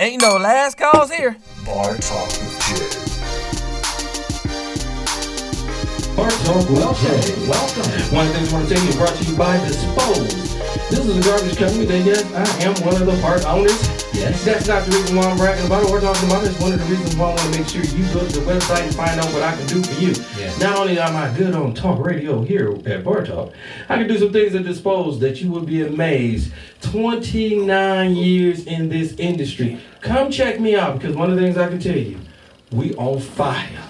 Ain't no last calls here. Bar Talk with Jay. Bar Talk with Jay. Welcome. One of the things I want to tell you is brought to you by Dispose. This is a garbage company that, yes, I am one of the part owners. Yes. That's not the reason why I'm bragging about it. We're talking about it. It's one of the reasons why I want to make sure you go to the website and find out what I can do for you. Yes. Not only am I good on talk radio here at Bar Talk, I can do some things at Dispose that you would be amazed. 29 years in this industry. Come check me out, because one of the things I can tell you, we on fire.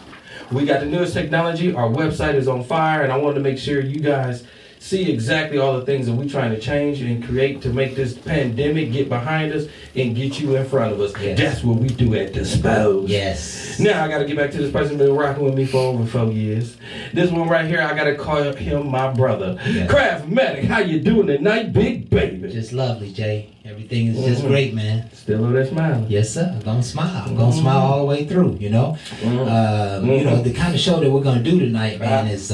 We got the newest technology. Our website is on fire, and I wanted to make sure you guys see exactly all the things that we're trying to change and create to make this pandemic get behind us and get you in front of us. Yes. That's what we do at Dispose. Yes. Now I got to get back to this person been rocking with me for over 4 years. This one right here, I got to call him my brother. Yes. Craftmatic, how you doing tonight, big baby? Just lovely, Jay. Everything is just great, man. Still over there smiling? Yes, sir. I'm gonna smile. I'm gonna smile all the way through. You know, you know, the kind of show that we're gonna do tonight, man, is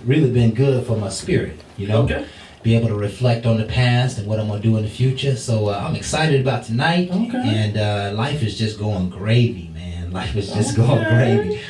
really been good for my spirit. You know, be able to reflect on the past and what I'm gonna do in the future. So I'm excited about tonight, and life is just going gravy, man. Life is just going gravy.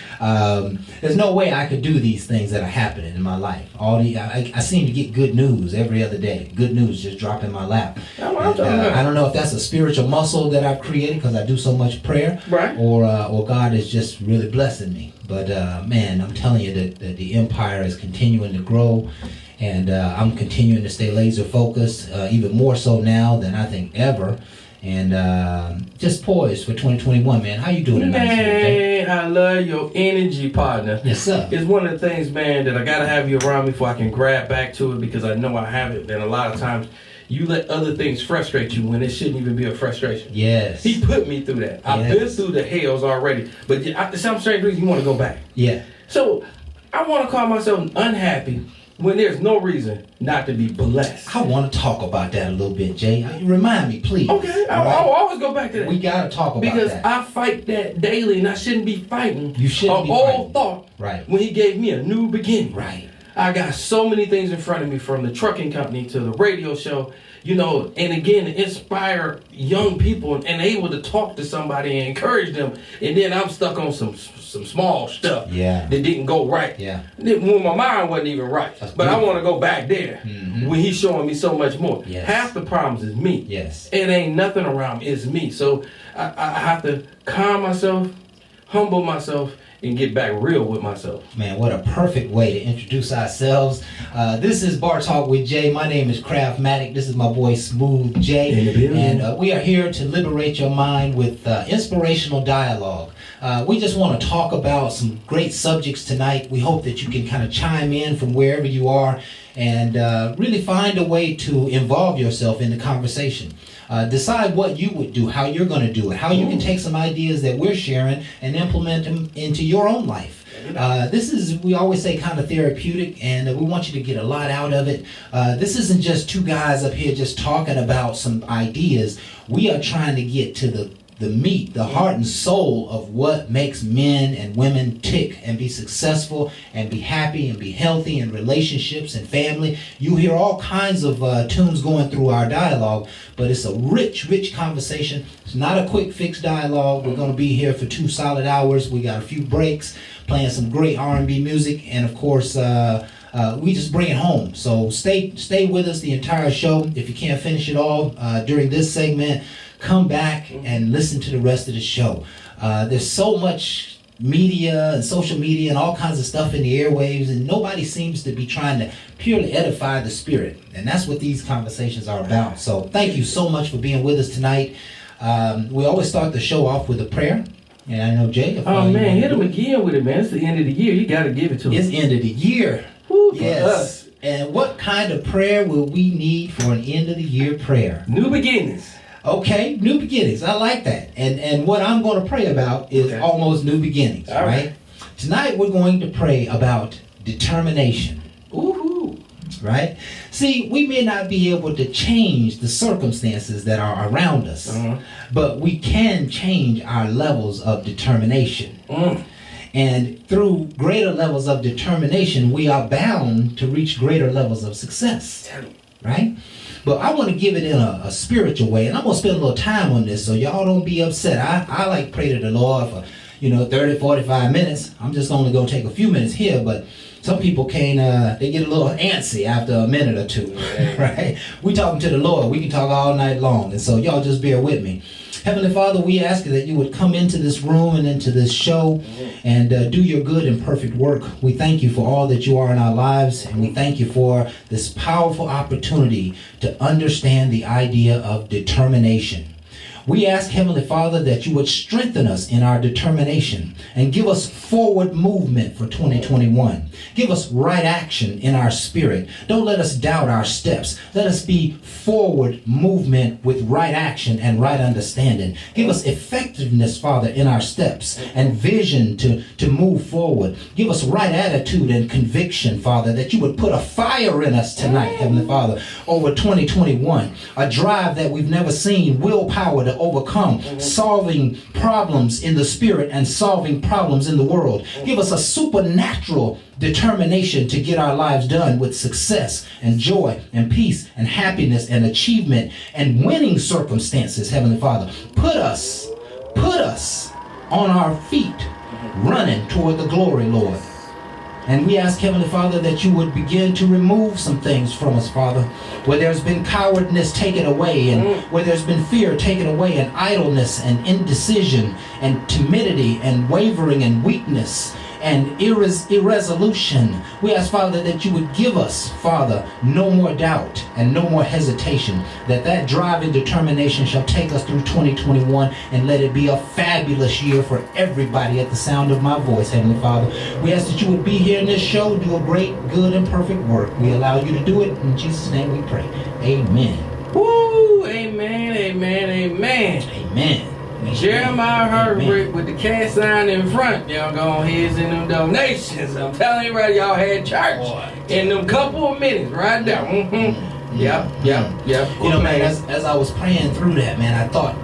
There's no way I could do these things that are happening in my life. I seem to get good news every other day. Good news just drop in my lap. I don't know if that's a spiritual muscle that I've created because I do so much prayer, or God is just really blessing me. But man, I'm telling you that the empire is continuing to grow, and I'm continuing to stay laser focused, even more so now than I think ever. And just poised for 2021, man. How you doing tonight, man? I love your energy, partner. Yes, sir. It's one of the things, man, that I gotta have you around me before I can grab back to it, because I know I have it. And a lot of times, you let other things frustrate you when it shouldn't even be a frustration. Yes. He put me through that. I've been through the hells already, but some strange reason you want to go back. Yeah. So I want to call myself unhappy when there's no reason not to be blessed. I want to talk about that a little bit, Jay. Remind me, please. Okay, I'll always go back to that. We got to talk about because that. I fight that daily, and I shouldn't be fighting. You shouldn't be fighting. Old thought when he gave me a new beginning. Right. I got so many things in front of me, from the trucking company to the radio show, you know, and again, inspire young people and able to talk to somebody and encourage them. And then I'm stuck on some small stuff that didn't go right. Yeah. When my mind wasn't even right. But I want to go back there when he's showing me so much more. Yes. Half the problems is me. Yes. It ain't nothing around me. It's me. So I have to calm myself, humble myself, and get back real with myself. Man, what a perfect way to introduce ourselves. This is Bar Talk with Jay. My name is Craftmatic. This is my boy Smooth Jay. And we are here to liberate your mind with inspirational dialogue. We just want to talk about some great subjects tonight. We hope that you can kind of chime in from wherever you are and really find a way to involve yourself in the conversation. Decide what you would do, how you're going to do it, how you can take some ideas that we're sharing and implement them into your own life. This is, we always say, kind of therapeutic, and we want you to get a lot out of it. This isn't just two guys up here just talking about some ideas. We are trying to get to the meat, the heart and soul of what makes men and women tick and be successful and be happy and be healthy in relationships and family. You hear all kinds of tunes going through our dialogue, but it's a rich conversation. It's not a quick fix dialogue. We're going to be here for 2 solid hours. We got a few breaks, playing some great R&B music, and of course, we just bring it home. So stay with us the entire show. If you can't finish it all during this segment, come back and listen to the rest of the show. There's so much media and social media and all kinds of stuff in the airwaves, and nobody seems to be trying to purely edify the spirit. And that's what these conversations are about. So thank you so much for being with us tonight. We always start the show off with a prayer. And I know, Jay, man, hit him again with it, man. It's the end of the year. You got to give it to him. It's end of the year. Woo, yes. For us. And what kind of prayer will we need for an end of the year prayer? New beginnings. Okay, new beginnings. I like that. And what I'm going to pray about is almost new beginnings, all right? Tonight we're going to pray about determination. Ooh. Right? See, we may not be able to change the circumstances that are around us, but we can change our levels of determination. And through greater levels of determination, we are bound to reach greater levels of success. right? But I want to give it in a spiritual way, and I'm going to spend a little time on this so y'all don't be upset. I like pray to the Lord for, 30, 45 minutes. I'm just only going to take a few minutes here, but some people they get a little antsy after a minute or two, right? We talking to the Lord. We can talk all night long, and so y'all just bear with me. Heavenly Father, we ask that you would come into this room and into this show and do your good and perfect work. We thank you for all that you are in our lives, and we thank you for this powerful opportunity to understand the idea of determination. We ask, Heavenly Father, that you would strengthen us in our determination and give us forward movement for 2021. Give us right action in our spirit. Don't let us doubt our steps. Let us be forward movement with right action and right understanding. Give us effectiveness, Father, in our steps and vision to move forward. Give us right attitude and conviction, Father, that you would put a fire in us tonight, Heavenly Father, over 2021. A drive that we've never seen, willpower to overcome, solving problems in the spirit and solving problems in the world. Give us a supernatural determination to get our lives done with success and joy and peace and happiness and achievement and winning circumstances, Heavenly Father. Put us on our feet running toward the glory, Lord. And we ask, Heavenly Father, that you would begin to remove some things from us, Father, where there's been cowardness taken away and where there's been fear taken away and idleness and indecision and timidity and wavering and weakness and irresolution. We ask, Father, that you would give us, Father, no more doubt and no more hesitation, that drive and determination shall take us through 2021 and let it be a fabulous year for everybody at the sound of my voice, Heavenly Father. We ask that you would be here in this show, do a great, good, and perfect work. We allow you to do it. In Jesus' name we pray. Amen. Woo! Amen, amen, amen. Amen. Jeremiah Hurd with the cash sign in front. Y'all go ahead and them donations. I'm telling you right, y'all had church in them couple of minutes right there. Yep. You know, man, as I was praying through that, man, I thought,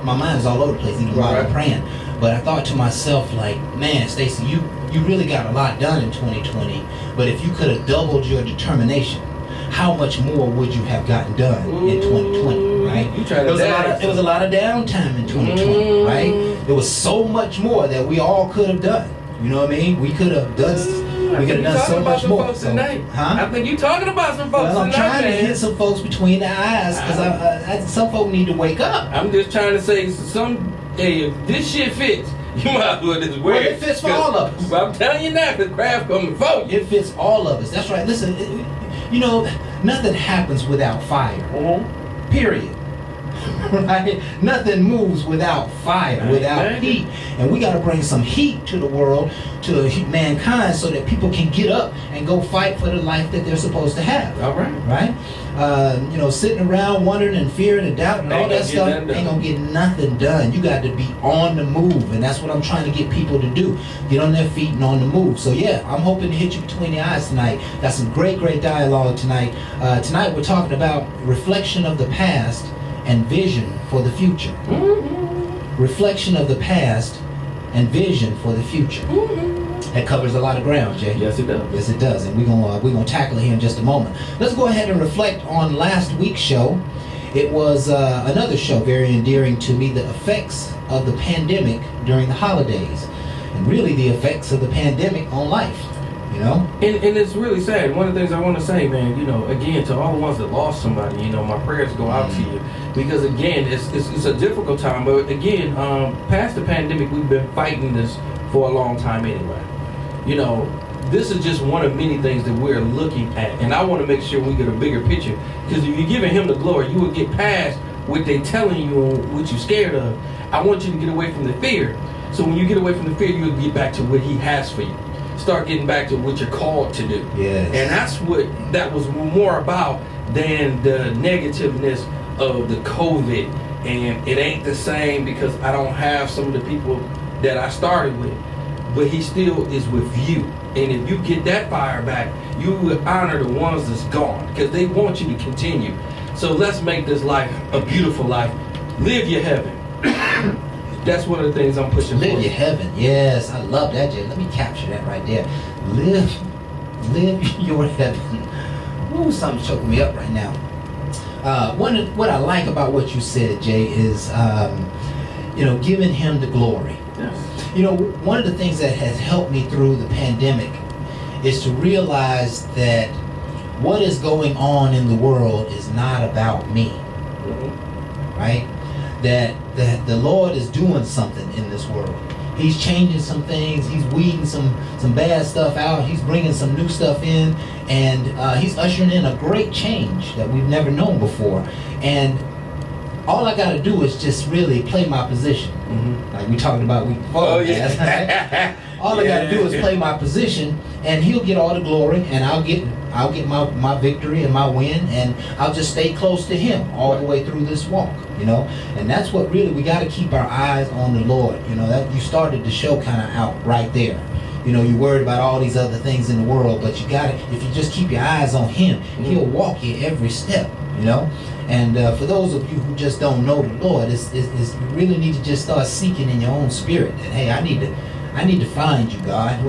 my mind's all over the place even while I'm praying, but I thought to myself, like, man, Stacy, you really got a lot done in 2020, but if you could have doubled your determination, how much more would you have gotten done in 2020, right? There was a lot of downtime in 2020, right? There was so much more that we all could have done. You know what I mean? We could have done so much more. I think you're talking about some folks tonight. Well, I'm trying to hit some folks between the eyes because some folks need to wake up. I'm just trying to say if this shit fits, you might as well just wear it. Well, it fits for all of us. I'm telling you now, because craft coming for you. It fits all of us. That's right. Listen, nothing happens without fire. Period. Right? Nothing moves without fire, without heat. And we got to bring some heat to the world, to mankind, so that people can get up and go fight for the life that they're supposed to have. All right. Right? Sitting around wondering and fearing and doubting, all that stuff ain't going to get nothing done. You got to be on the move. And that's what I'm trying to get people to do. Get on their feet and on the move. So yeah, I'm hoping to hit you between the eyes tonight. Got some great dialogue tonight. Tonight we're talking about reflection of the past and vision for the future. Reflection of the past and vision for the future. That covers a lot of ground, Jay. Yes, it does. Yes, it does. And we're gonna tackle it here in just a moment. Let's go ahead and reflect on last week's show. It was another show very endearing to me, the effects of the pandemic during the holidays, and really the effects of the pandemic on life. And it's really sad. One of the things I want to say, man, again, to all the ones that lost somebody, my prayers go out to you, because again, it's a difficult time. But again, past the pandemic, we've been fighting this for a long time anyway. This is just one of many things that we're looking at, and I want to make sure we get a bigger picture, because if you're giving him the glory, you will get past what they telling you and what you're scared of. I want you to get away from the fear. So when you get away from the fear, you'll get back to what he has for you. Start getting back to what you're called to do. Yes. And that's what that was more about than the negativeness of the COVID. And it ain't the same because I don't have some of the people that I started with, but he still is with you. And if you get that fire back, you will honor the ones that's gone, because they want you to continue. So let's make this life a beautiful life. Live your heaven. That's one of the things I'm pushing for. Live your heaven. Yes, I love that, Jay. Let me capture that right there. Live your heaven. Ooh, something's choking me up right now. What I like about what you said, Jay, is giving him the glory. Yes. One of the things that has helped me through the pandemic is to realize that what is going on in the world is not about me, right? That the Lord is doing something in this world. He's changing some things. He's weeding some bad stuff out. He's bringing some new stuff in, and he's ushering in a great change that we've never known before. And all I got to do is just really play my position, like we talked about week before. Oh yeah. Right? All I got to do is play my position, and He'll get all the glory, and I'll get my victory and my win, and I'll just stay close to Him all the way through this walk. And that's what really we got to keep our eyes on the Lord. That you started the show kind of out right there. You're worried about all these other things in the world, but you got to, if you just keep your eyes on Him, He'll walk you every step. And for those of you who just don't know the Lord, you really need to just start seeking in your own spirit that, hey, I need to find you, God.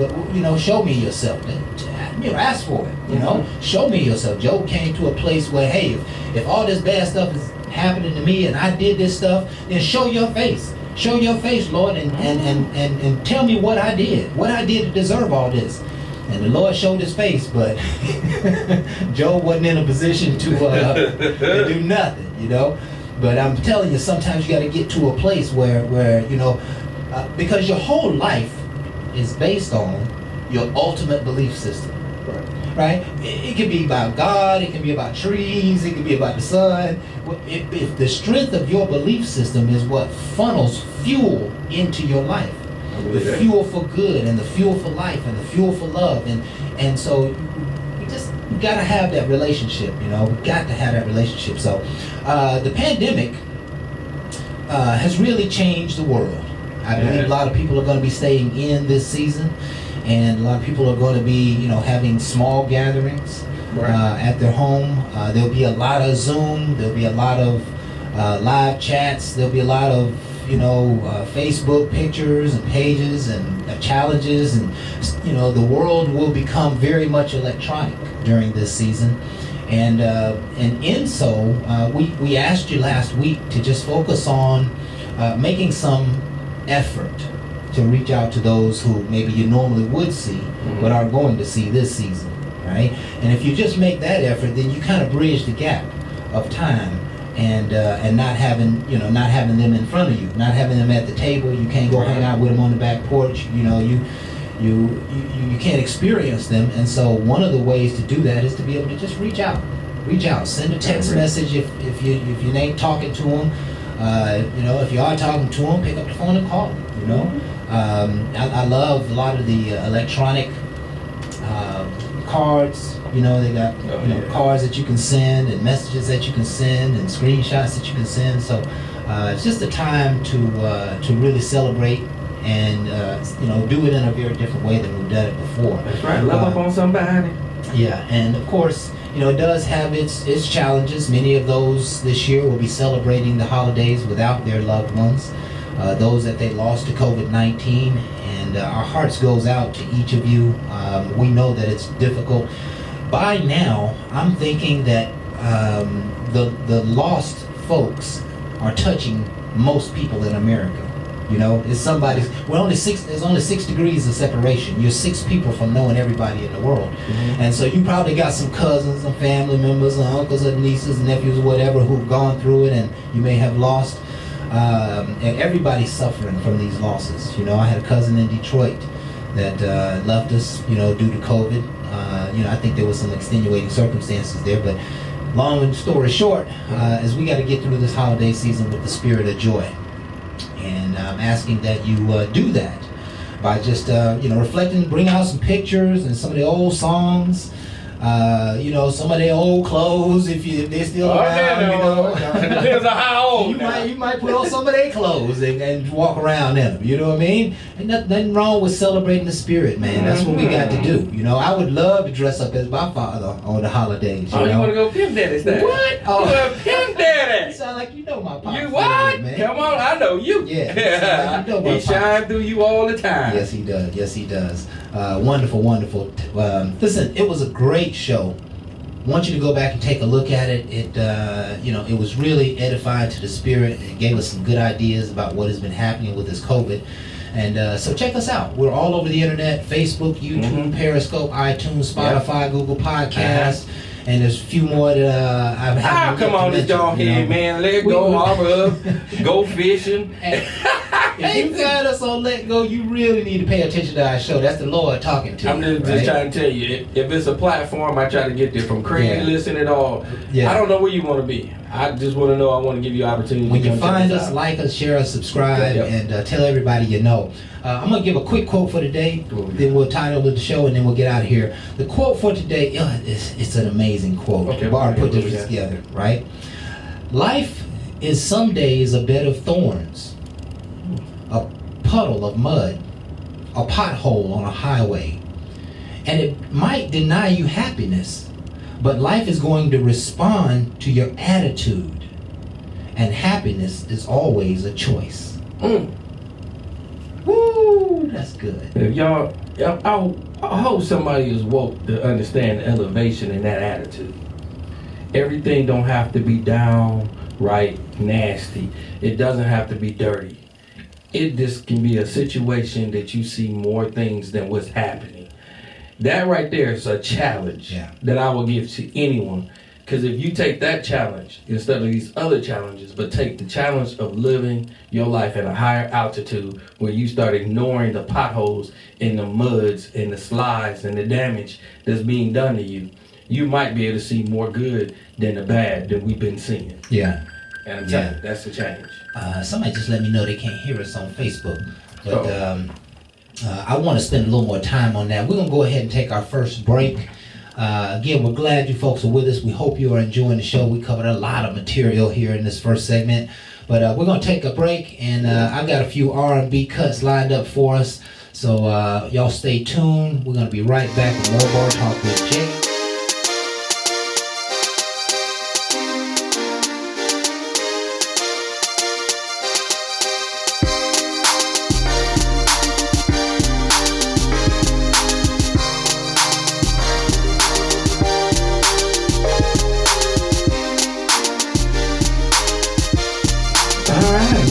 Show me yourself. Ask for it. Show me yourself. Job came to a place where, hey, if all this bad stuff is happening to me and I did this stuff, then show your face. Show your face, Lord, and tell me what I did to deserve all this. And the Lord showed His face, but Job wasn't in a position to do nothing, But I'm telling you, sometimes you got to get to a place where because your whole life is based on your ultimate belief system. Right? It can be about God, it can be about trees, it can be about the sun. If the strength of your belief system is what funnels fuel into your life, the fuel for good and the fuel for life and the fuel for love, and so we got to have that relationship. We got to have that relationship. So the pandemic has really changed the world. I believe a lot of people are going to be staying in this season, and a lot of people are going to be, having small gatherings at their home. There'll be a lot of Zoom. There'll be a lot of live chats. There'll be a lot of, Facebook pictures and pages and challenges, and the world will become very much electronic during this season. And in so, we asked you last week to just focus on making some effort to reach out to those who maybe you normally would see but aren't going to see this season, right? And if you just make that effort, then you kind of bridge the gap of time and not having them in front of you, not having them at the table. You can't go hang out with them on the back porch. You can't experience them. And so one of the ways to do that is to be able to just reach out, send a text message if you ain't talking to them. If you are talking to them, pick up the phone and call them. I love a lot of the electronic cards. They got cards that you can send and messages that you can send and screenshots that you can send. So it's just a time to really celebrate and do it in a very different way than we've done it before. That's right. Love up on somebody. Yeah, and of course, it does have its challenges. Many of those this year will be celebrating the holidays without their loved ones, those that they lost to COVID-19, and our hearts goes out to each of you. We know that it's difficult. By now, I'm thinking that the lost folks are touching most people in America. It's somebody's. There's only 6 degrees of separation. You're 6 people from knowing everybody in the world, and so you probably got some cousins, some family members, and uncles, and nieces, and nephews, or whatever, who've gone through it, and you may have lost. And everybody's suffering from these losses. I had a cousin in Detroit that left us, due to COVID. I think there was some extenuating circumstances there, but long story short, is we got to get through this holiday season with the spirit of joy. And I'm asking that you do that by just, reflecting, bring out some pictures and some of the old songs, some of their old clothes if they're still around. Depends on how old. You might put on some of their clothes and walk around in them. You know what I mean? Ain't nothing wrong with celebrating the spirit, man. That's what we got to do. I would love to dress up as my father on the holidays. You want to go pimp daddy style? What? Oh. You want to pimp daddy? You sound like my pop. You what? Man. Come on, I know you. Yeah. Like he shines through you all the time. Yes, he does. Wonderful. Listen, it was a great show want you to go back and take a look at it. It was really edifying to the spirit. It gave us some good ideas about what has been happening with this COVID. And so check us out. We're all over the internet: Facebook, YouTube, Periscope, iTunes, Spotify, Google Podcasts. And there's a few more that I haven't. Come on, this dog here, man. Let go, harbor up, go fishing. If you got us on Let Go, you really need to pay attention to our show. That's the Lord talking to I'm you. just trying to tell you, if it's a platform, I try to get there from Craigslist and it all. Yeah. I don't know where you want to be. I just want to know. I want to give you opportunity. When you find us, like us, share us, subscribe, and tell everybody you know. I'm going to give a quick quote for today, then we'll title the show, and then we'll get out of here. The quote for today, it's an amazing quote. Okay, Barr put this together, right? Life is some days a bed of thorns, a puddle of mud, a pothole on a highway, and it might deny you happiness, but life is going to respond to your attitude, and happiness is always a choice. Woo, that's good. If y'all, I hope somebody is woke to understand the elevation in that attitude. Everything don't have to be downright nasty. It doesn't have to be dirty. It just can be a situation that you see more things than what's happening. That right there is a challenge that I will give to anyone. Because if you take that challenge instead of these other challenges, but take the challenge of living your life at a higher altitude where you start ignoring the potholes and the muds and the slides and the damage that's being done to you, you might be able to see more good than the bad that we've been seeing. Yeah. And I'm telling you, that's the change. Somebody just let me know they can't hear us on Facebook. But I want to spend a little more time on that. We're going to go ahead and take our first break. Again, we're glad you folks are with us. We hope you are enjoying the show. We covered a lot of material here in this first segment. But we're going to take a break, and I've got a few R&B cuts lined up for us. So y'all stay tuned. We're going to be right back with more Bar Talk with Jay.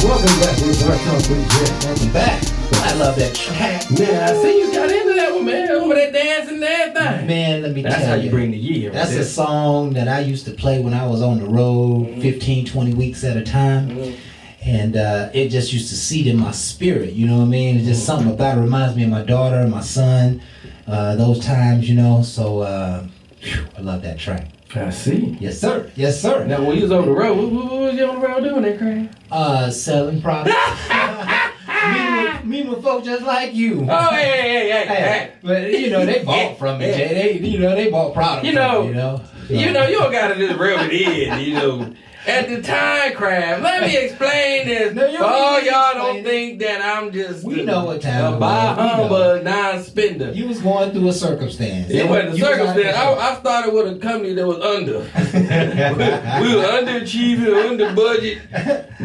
Welcome back to Bar Talk with Jay. Welcome back. I love that track. Man, I see you got into that one, man. Over that dancing and everything. Man, let me tell you. That's how you bring the year. That's a song that I used to play when I was on the road 15, 20 weeks at a time. And it just used to seed in my spirit, you know what I mean? It's just something about it. Reminds me of my daughter and my son, those times, you know. So I love that track. I see. Yes, sir. Yes, sir. Now, when you was on the road, what was you on the road doing there, Craig? Selling products. Me with folks just like you. Oh, hey. But, you know, they bought from me, Jay. They bought products from me, you know. So. You know, you don't got to just rub it in, you know. At the time, Crab, let me explain this. Y'all don't think that I'm just know what time a humbug non-spender. You was going through a circumstance. It wasn't a circumstance. I started with a company that was under. We were underachieving, under budget.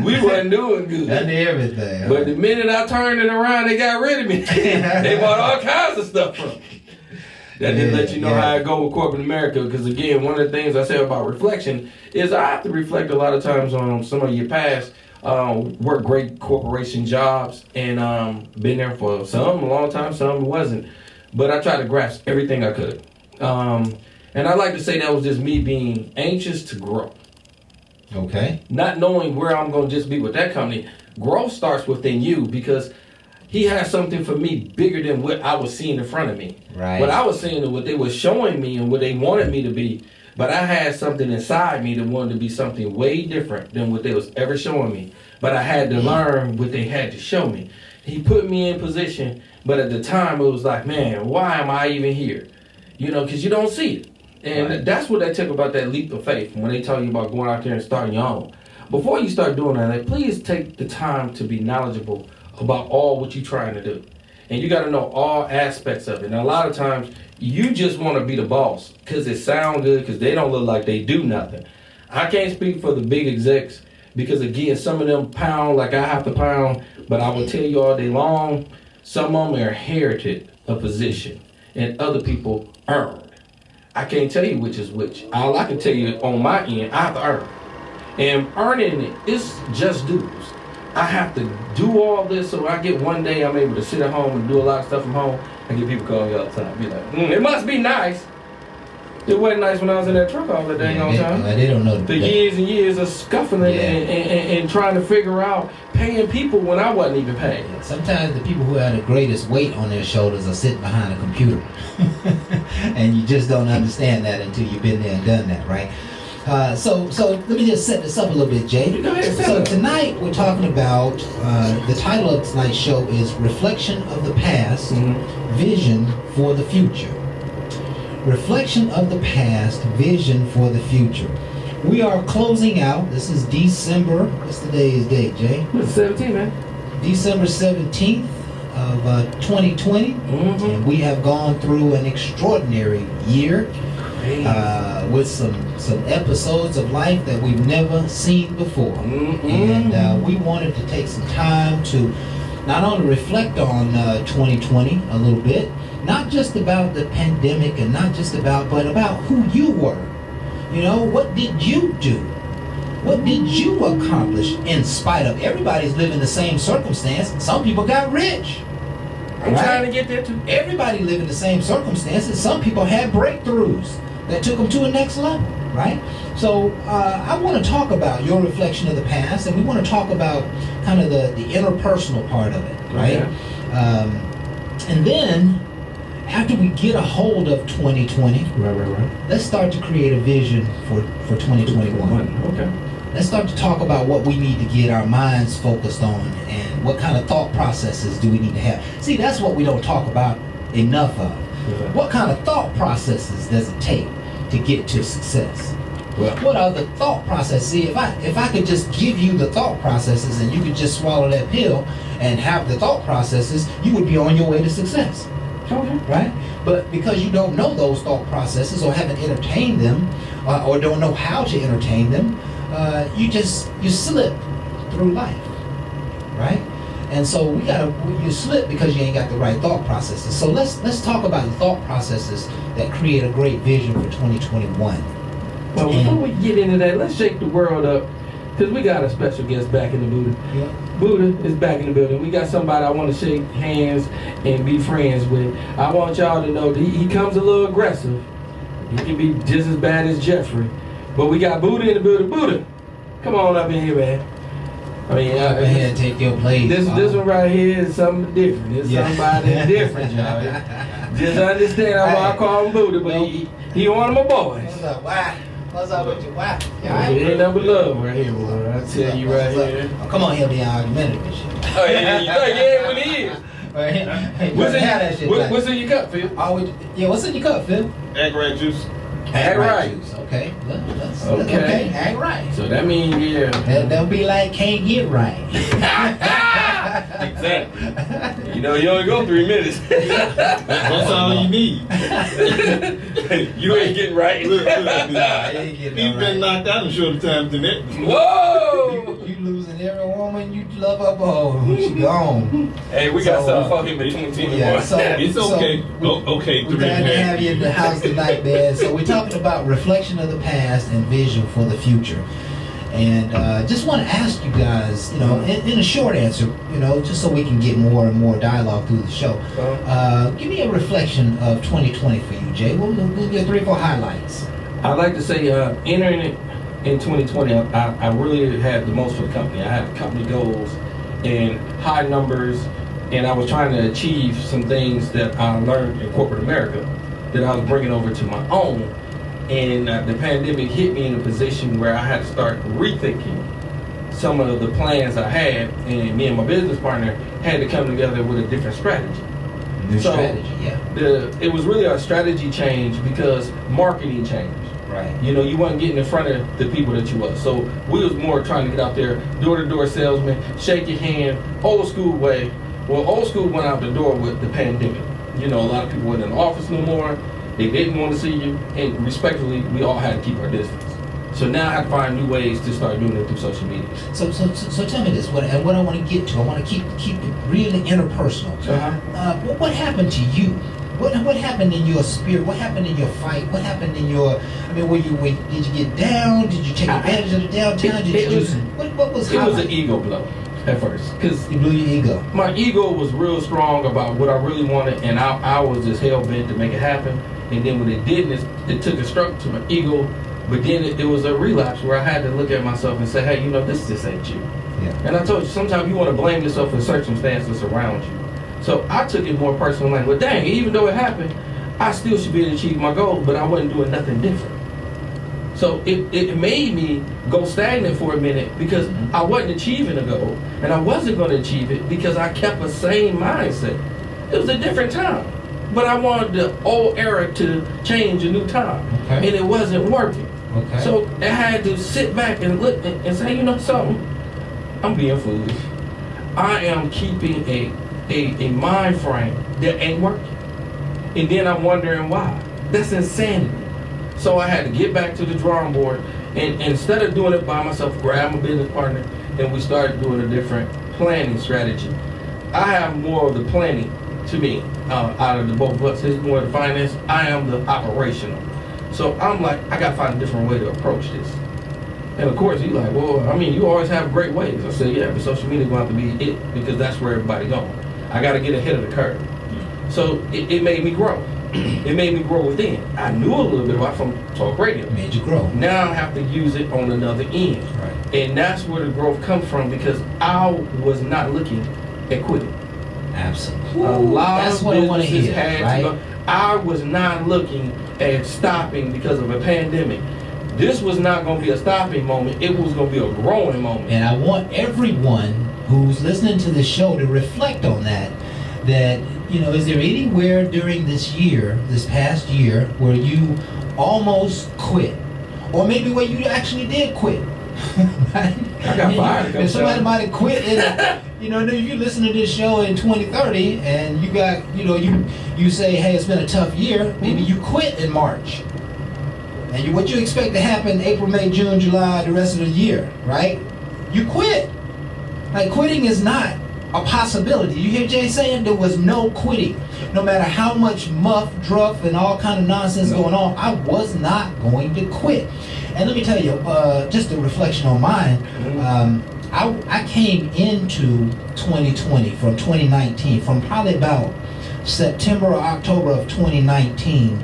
We wasn't doing good. Under everything. But the minute I turned it around, they got rid of me. They bought all kinds of stuff from me. That didn't let you know how I go with corporate America, because again, one of the things I say about reflection is I have to reflect a lot of times on some of your past, work great corporation jobs, and been there for some a long time, some wasn't, but I tried to grasp everything I could. And I like to say that was just me being anxious to grow. Okay. Not knowing where I'm going to just be with that company. Growth starts within you, because he has something for me bigger than what I was seeing in front of me. Right. What I was seeing and what they were showing me and what they wanted me to be. But I had something inside me that wanted to be something way different than what they was ever showing me. But I had to learn what they had to show me. He put me in position, but at the time it was like, man, why am I even here? You know, because you don't see it. And that's what they took about that leap of faith when they tell you about going out there and starting your own. Before you start doing that, please take the time to be knowledgeable about all what you're trying to do. And you got to know all aspects of it. And a lot of times, you just want to be the boss because it sounds good, because they don't look like they do nothing. I can't speak for the big execs because, again, some of them pound like I have to pound. But I will tell you all day long, some of them inherited a position and other people earned. I can't tell you which is which. All I can tell you on my end, I have to earn. And earning it is just dues. I have to do all this so I get one day I'm able to sit at home and do a lot of stuff from home. I get people calling me all the time. Be like, it must be nice. It wasn't nice when I was in that truck all the dang on time. They don't know the years and years of scuffling and trying to figure out paying people when I wasn't even paid. Sometimes the people who have the greatest weight on their shoulders are sitting behind a computer. And you just don't understand that until you've been there and done that, right? So let me just set this up a little bit, Jay. Go ahead, so tonight we're talking about, the title of tonight's show is Reflection of the Past, Vision for the Future. Reflection of the past, vision for the future. We are closing out. This is December. What's today's date, Jay? It's 17, man. December 17th of 2020. And we have gone through an extraordinary year with some episodes of life that we've never seen before. And we wanted to take some time to not only reflect on 2020 a little bit, not just about the pandemic and not just about, but about who you were. You know, what did you do? What did you accomplish in spite of everybody's living the same circumstance? Some people got rich. I'm trying to get there too. Everybody living the same circumstances. Some people had breakthroughs that took them to a next level, right? So I want to talk about your reflection of the past, and we want to talk about kind of the interpersonal part of it, right? Okay. And then after we get a hold of 2020, let's start to create a vision for 2021. Okay. Let's start to talk about what we need to get our minds focused on and what kind of thought processes do we need to have. See, that's what we don't talk about enough of. Okay. What kind of thought processes does it take to get to success? Well, what are the thought processes? See, if I could just give you the thought processes and you could just swallow that pill and have the thought processes, you would be on your way to success. Okay. Right? But because you don't know those thought processes or haven't entertained them or don't know how to entertain them, you slip through life. Right? And so you slip because you ain't got the right thought processes. So let's talk about the thought processes that create a great vision for 2021. Well, before we get into that, let's shake the world up, because we got a special guest back in the Buddha. Yeah. Buddha is back in the building. We got somebody I want to shake hands and be friends with. I want y'all to know that he comes a little aggressive. He can be just as bad as Jeffrey. But we got Buddha in the building. Buddha, come on up in here, man. I mean, go ahead and take your place. This one right here is something different. It's somebody different, y'all. Just understand why I call him Buddha, but he one of my boys. What's up? Why? What's up with you? Why? It ain't nothing but love right here, boy. I tell you right here. Oh, come on here, be argumentative and shit. Oh yeah, when he is. What's in your cup, Phil? What's in your cup, Phil? Egg right juice. Egg right juice. Okay. That's okay. Egg right. So that means That'll be like can't get right. Exactly. You know, you only go 3 minutes. That's all you need. You ain't getting right. Look, you've been knocked out in shorter time than that. Whoa! You losing every woman you love up on. She gone. Hey, we got something for him between team and it's okay. Okay, we're glad to have you in the house tonight, man. So we're talking about reflection of the past and vision for the future. And just want to ask you guys, you know, in a short answer, you know, just so we can get more and more dialogue through the show. Give me a reflection of 2020 for you, Jay. We'll get 3 or 4 highlights. I'd like to say, entering it in 2020, I really had the most for the company. I had company goals and high numbers, and I was trying to achieve some things that I learned in corporate America that I was bringing over to my own. And the pandemic hit me in a position where I had to start rethinking some of the plans I had, and me and my business partner had to come together with a different strategy. It was really a strategy change because marketing changed. Right. You know, you wasn't getting in front of the people that you was. So we was more trying to get out there, door-to-door salesman, shake your hand, old school way. Well, old school went out the door with the pandemic. You know, a lot of people weren't in the office no more. They didn't want to see you, and respectfully, we all had to keep our distance. So now I have to find new ways to start doing it through social media. So tell me this, what I want to get to, I want to keep it really interpersonal. What happened to you What happened in your spirit? What happened in your fight? What happened in your? I mean, did you get down? Did you take advantage of the downtime? What was? It was an ego blow at first, because you blew your ego. My ego was real strong about what I really wanted, and I was just hell bent to make it happen. And then when it didn't, it took a struggle to my ego. But then it was a relapse where I had to look at myself and say, hey, this just ain't you. Yeah. And I told you, sometimes you want to blame yourself for circumstances around you. So I took it more personal, like, well, dang, even though it happened, I still should be able to achieve my goals, but I wasn't doing nothing different. So it made me go stagnant for a minute because I wasn't achieving a goal, and I wasn't going to achieve it because I kept a same mindset. It was a different time, but I wanted the old era to change a new time, and it wasn't working. Okay. So I had to sit back and look and say, something, I'm being foolish. I am keeping a mind frame that ain't working. And then I'm wondering why. That's insanity. So I had to get back to the drawing board, and instead of doing it by myself, grab my business partner, and we started doing a different planning strategy. I have more of the planning to me out of the both of us. He's more of the finance. I am the operational. So I'm like, I got to find a different way to approach this. And of course, he's like, well, I mean, you always have great ways. I said, yeah, but social media is going to have to be it because that's where everybody going. I got to get ahead of the curve. So it made me grow. It made me grow within. I knew a little bit about from talk radio. It made you grow. Now I have to use it on another end. Right. And that's where the growth comes from because I was not looking at quitting. Absolutely. A lot That's of what I want to businesses hear, had right? to go. I was not looking at stopping because of a pandemic. This was not going to be a stopping moment. It was going to be a growing moment. And I want everyone who's listening to this show to reflect on that, is there anywhere during this past year, where you almost quit? Or maybe where you actually did quit? Right? I got fired. If somebody might have quit if you listen to this show in 2030 and you got, you say, hey, it's been a tough year, maybe you quit in March. And what you expect to happen April, May, June, July, the rest of the year, right? You quit. Like, quitting is not a possibility. You hear Jay saying there was no quitting. No matter how much muff, druff, and all kind of nonsense going on, I was not going to quit. And let me tell you, just a reflection on mine, I came into 2020 from 2019, from probably about September or October of 2019,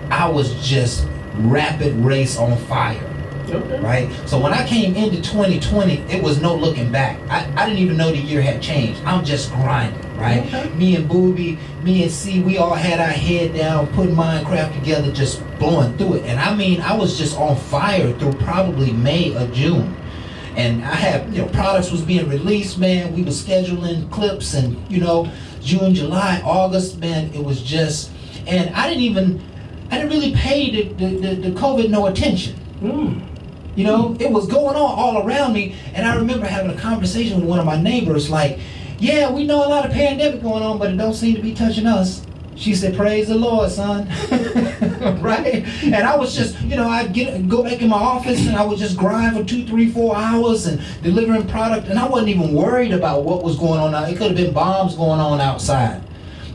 I was just rapid race on fire. Okay. Right? So when I came into 2020, it was no looking back. I didn't even know the year had changed. I'm just grinding, right? Okay. Me and Booby, me and C, we all had our head down, putting Minecraft together, just blowing through it. And I mean, I was just on fire through probably May or June. And I had, products was being released, man. We were scheduling clips and, June, July, August, man, it was just, and I didn't really pay the COVID no attention. It was going on all around me, and I remember having a conversation with one of my neighbors, like, yeah, we know a lot of pandemic going on, but it don't seem to be touching us. She said, praise the Lord, son. Right? And I was just, I'd go back in my office and I would just grind for 2, 3, 4 hours and delivering product, and I wasn't even worried about what was going on. It could have been bombs going on outside.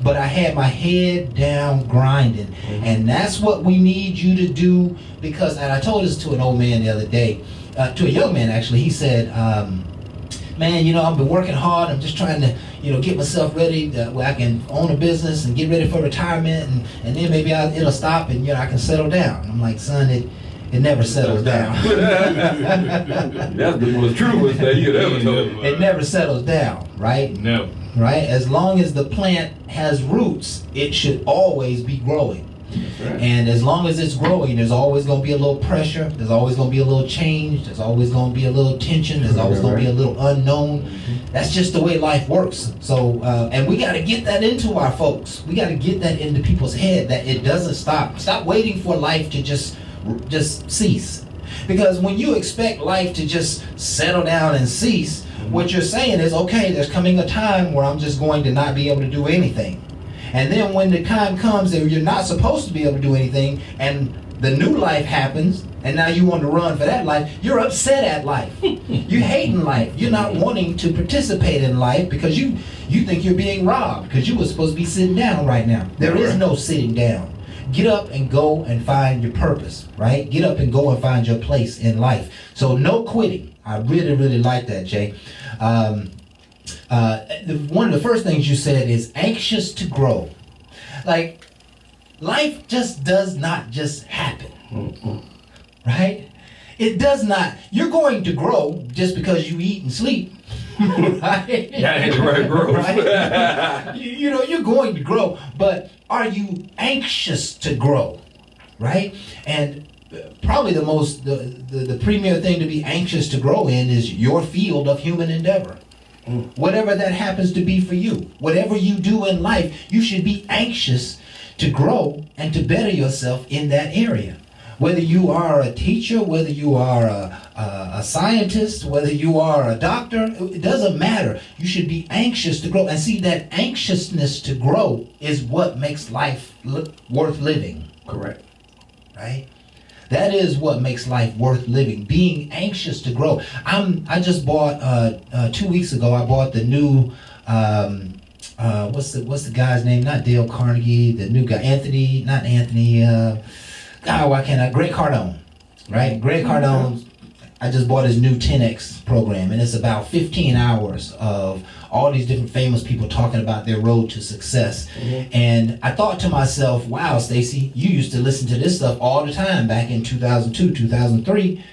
But I had my head down grinding. Mm-hmm. And that's what we need you to do, because, and I told this to an old man the other day, to a young man actually. He said, man, I've been working hard. I'm just trying to, get myself ready where I can own a business and get ready for retirement, and then maybe it'll stop and, I can settle down. And I'm like, son, it never settles down. That's the most truest thing you could ever told. It never settles down, right? Never. Right? As long as the plant has roots, it should always be growing. Right. And as long as it's growing, there's always going to be a little pressure. There's always going to be a little change. There's always going to be a little tension. There's always going to be a little unknown. Mm-hmm. That's just the way life works. So, and we got to get that into our folks. We got to get that into people's head, that it doesn't stop. Stop waiting for life to just cease. Because when you expect life to just settle down and cease, what you're saying is, okay, there's coming a time where I'm just going to not be able to do anything. And then when the time comes that you're not supposed to be able to do anything, and the new life happens, and now you want to run for that life. You're upset at life. You hating life. You're not wanting to participate in life because you think you're being robbed because you were supposed to be sitting down right now. There is no sitting down. Get up and go and find your purpose, right? Get up and go and find your place in life. So no quitting. I really, really like that, Jay. One of the first things you said is anxious to grow. Like, life just does not just happen, right? It does not. You're going to grow just because you eat and sleep. Right? That ain't the right growth. Right? You know, you're going to grow, but are you anxious to grow? Right? And probably the premier thing to be anxious to grow in is your field of human endeavor. Whatever that happens to be for you, whatever you do in life, you should be anxious to grow and to better yourself in that area. Whether you are a teacher, whether you are a scientist, whether you are a doctor, it doesn't matter. You should be anxious to grow. And see, that anxiousness to grow is what makes life worth living. Correct. Right? That is what makes life worth living. Being anxious to grow. I just bought 2 weeks ago. I bought the new what's the guy's name? Not Dale Carnegie. The new guy, Grant Cardone, right? Grant Cardone, I just bought his new 10X program, and it's about 15 hours of all these different famous people talking about their road to success. And I thought to myself, wow, Stacy, you used to listen to this stuff all the time back in 2002, 2003.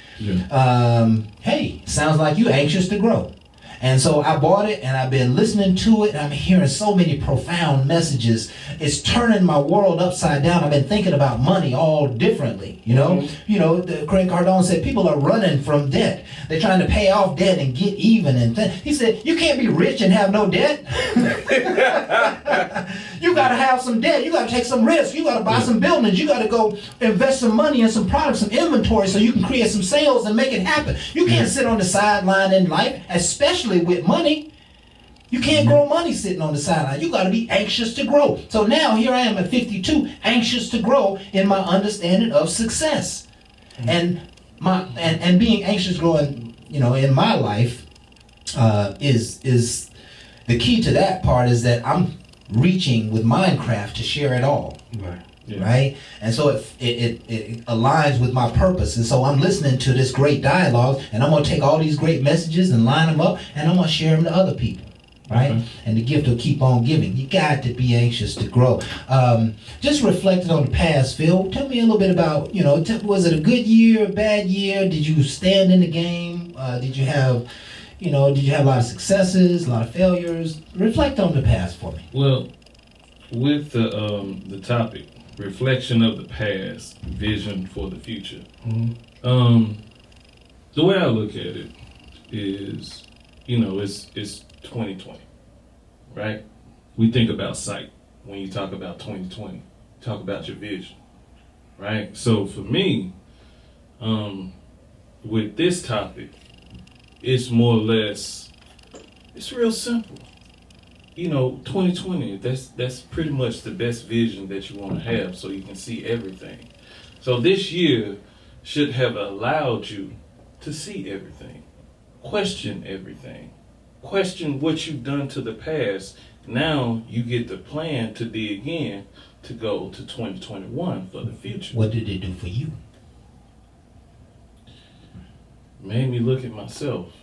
Hey, sounds like you anxious to grow. And so I bought it, and I've been listening to it, and I'm hearing so many profound messages. It's turning my world upside down. I've been thinking about money all differently, you know? Craig Cardone said people are running from debt. They're trying to pay off debt and get even. And he said, you can't be rich and have no debt. You got to have some debt. You got to take some risk. You got to buy some buildings. You got to go invest some money in some products, some inventory, so you can create some sales and make it happen. You can't sit on the sideline in life, especially with money. You can't grow money sitting on the sideline. You got to be anxious to grow. So now here I am at 52, anxious to grow in my understanding of success. And being anxious growing, in my life is the key to that part is that I'm reaching with Minecraft to share it all. Right. Yeah. Right? And so it aligns with my purpose. And so I'm listening to this great dialogue, and I'm going to take all these great messages and line them up, and I'm going to share them to other people. Right? Okay. And the gift will keep on giving. You got to be anxious to grow. Just reflecting on the past, Phil, tell me a little bit about, was it a good year, a bad year? Did you stand in the game? Did you have a lot of successes, a lot of failures? Reflect on the past for me. Well, with the topic, reflection of the past, vision for the future. The way I look at it is, it's 2020, right? We think about sight when you talk about 2020. Talk about your vision, right? So for me, with this topic, it's more or less, it's real simple. 2020, that's pretty much the best vision that you want to have so you can see everything. So this year should have allowed you to see everything, question everything, question what you've done to the past. Now you get the plan to dig in to go to 2021 for the future. What did it do for you? Made me look at myself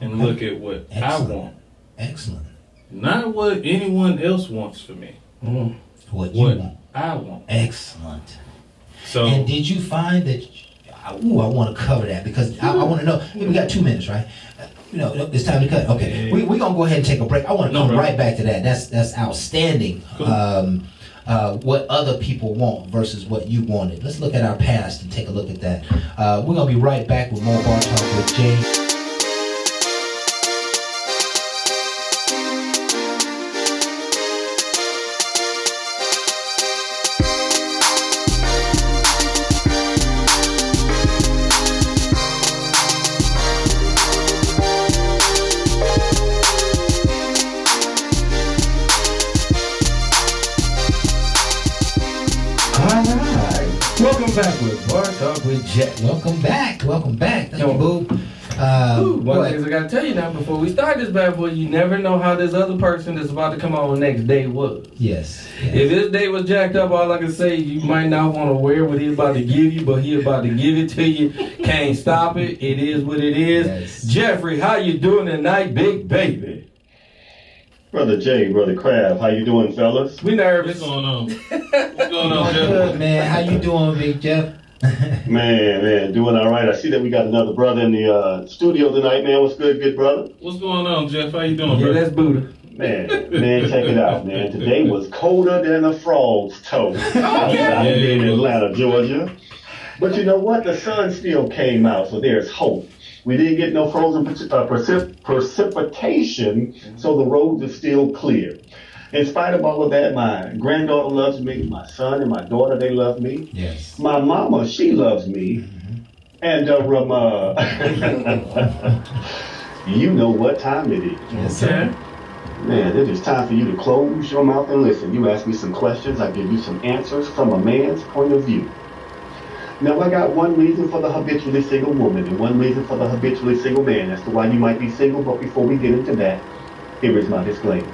and look at what I want. Excellent. Not what anyone else wants for me. What you want. I want. Excellent. So, and did you find that? I want to cover that because I want to know. We got 2 minutes, right? It's time to cut. Okay, we're gonna go ahead and take a break. I want to come right back to that. That's outstanding. Cool. What other people want versus what you wanted. Let's look at our past and take a look at that. We're gonna be right back with more Bar Talk with Jay. Welcome Welcome back with Bar Talk with Jay. Welcome back. Welcome back. Thank you, boo. One of the things I gotta tell you now before we start this bad boy, you never know how this other person that's about to come on next day was. Yes. If his day was jacked up, all I can say, you might not want to wear what he's about to give you, but he's about to give it to you. Can't stop it. It is what it is. Yes. Jeffrey, how you doing tonight, big baby? Brother Jay, Brother Crab, how you doing, fellas? We nervous. What's going on? What's going on, Good, Jeff? man. How you doing, Big Jeff? Man, doing all right. I see that we got another brother in the studio tonight, man. What's good brother? What's going on, Jeff? How you doing, Yeah, bro? that's Buddha. Man, check it out, man. Today was colder than a frog's toe outside in Atlanta, Georgia. But you know what? The sun still came out, so there's hope. We didn't get no frozen precipitation, so the roads are still clear. In spite of all of that, my granddaughter loves me, my son and my daughter, they love me. Yes. My mama, she loves me. And you know what time it is. Yes, sir. Man, it is time for you to close your mouth and listen. You ask me some questions, I give you some answers from a man's point of view. Now, I got one reason for the habitually single woman and one reason for the habitually single man as to why you might be single, but before we get into that, here is my disclaimer.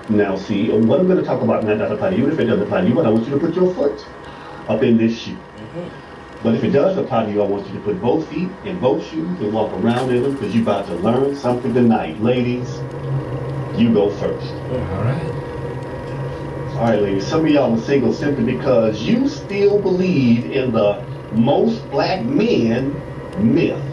Now, see, what I'm going to talk about might not apply to you. If it doesn't apply to you, but I want you to put your foot up in this shoe. But if it does apply to you, I want you to put both feet in both shoes and walk around in them because you're about to learn something tonight. Ladies, you go first. All right. All right, ladies, some of y'all are single simply because you still believe in the most black men myth.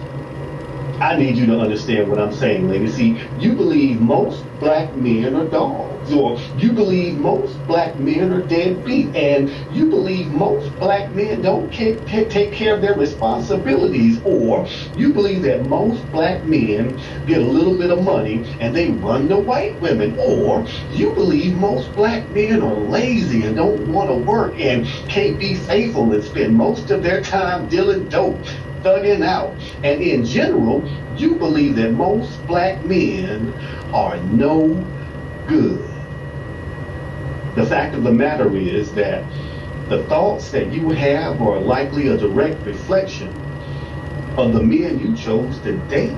I need you to understand what I'm saying, ladies. See, you believe most black men are dogs, or you believe most black men are deadbeat, and you believe most black men don't take care of their responsibilities, or you believe that most black men get a little bit of money and they run to white women, or you believe most black men are lazy and don't want to work and can't be faithful and spend most of their time dealing dope, thugging out, and in general, you believe that most black men are no good. The fact of the matter is that the thoughts that you have are likely a direct reflection of the men you chose to date.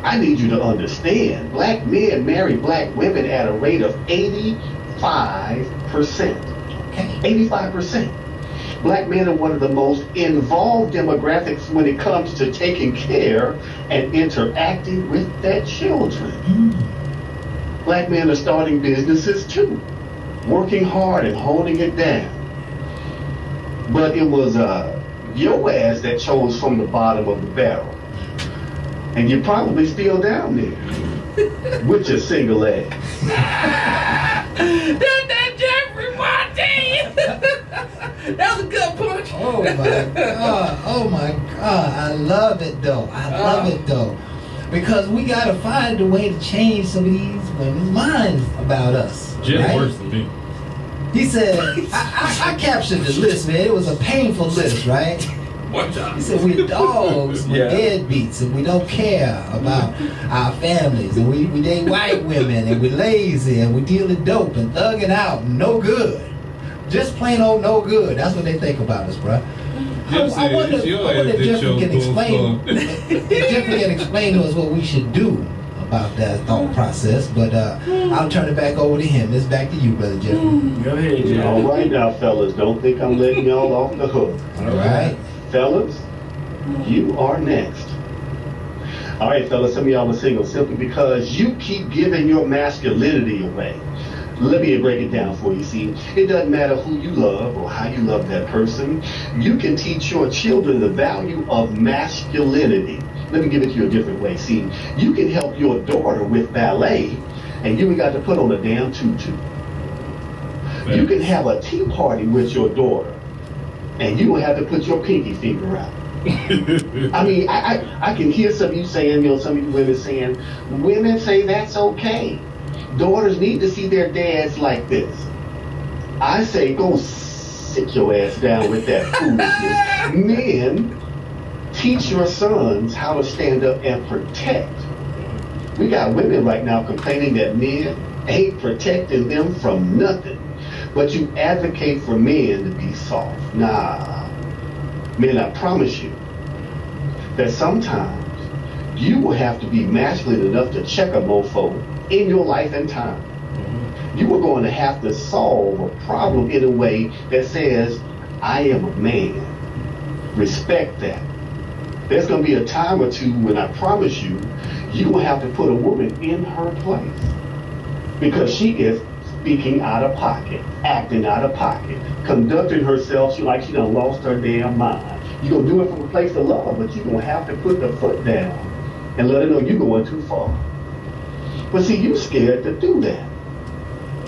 I need you to understand, black men marry black women at a rate of 85%. Okay. 85%. Black men are one of the most involved demographics when it comes to taking care and interacting with their children. Black men are starting businesses too, working hard and holding it down. But it was your ass that chose from the bottom of the barrel. And you're probably still down there with your single ass. That Jeffrey Martin! That was a good punch. Oh my God. Oh my God. I love it though. I love it though. Because we gotta find a way to change some of these women's minds about us. Jeff right? worse than me. He said, I captured the list, man. It was a painful list, right? Watch out. He said we're dogs, we're Yeah. deadbeats, and we don't care about our families, and we date white women, and we're lazy, and we dealing dope and thugging out, and no good. Just plain old no good. That's what they think about us, bruh. I wonder if Jeffrey can explain. If Jeffrey can explain to us what we should do about that thought process, but I'll turn it back over to him. It's back to you, brother Jeffrey. Go ahead, Jeff. All right now, fellas, don't think I'm letting y'all off the hook. All right. Fellas, you are next. All right, fellas, some of y'all are single simply because you keep giving your masculinity away. Let me break it down for you. See, it doesn't matter who you love or how you love that person. You can teach your children the value of masculinity. Let me give it to you a different way. See, you can help your daughter with ballet, and you ain't got to put on a damn tutu. You can have a tea party with your daughter, and you don't have to put your pinky finger out. I mean, I can hear some of you saying, some of you women saying, women say that's okay. Daughters need to see their dads like this. I say, go sit your ass down with that foolishness. Men, teach your sons how to stand up and protect. We got women right now complaining that men ain't protecting them from nothing. But you advocate for men to be soft. Nah. Men, I promise you that sometimes you will have to be masculine enough to check a mofo in your life and time. You are going to have to solve a problem in a way that says, I am a man. Respect that. There's going to be a time or two when I promise you, you will have to put a woman in her place. Because she is speaking out of pocket, acting out of pocket, conducting herself like she done lost her damn mind. You're going to do it from a place of love, but you're going to have to put the foot down and let her know you're going too far. But see, you scared to do that.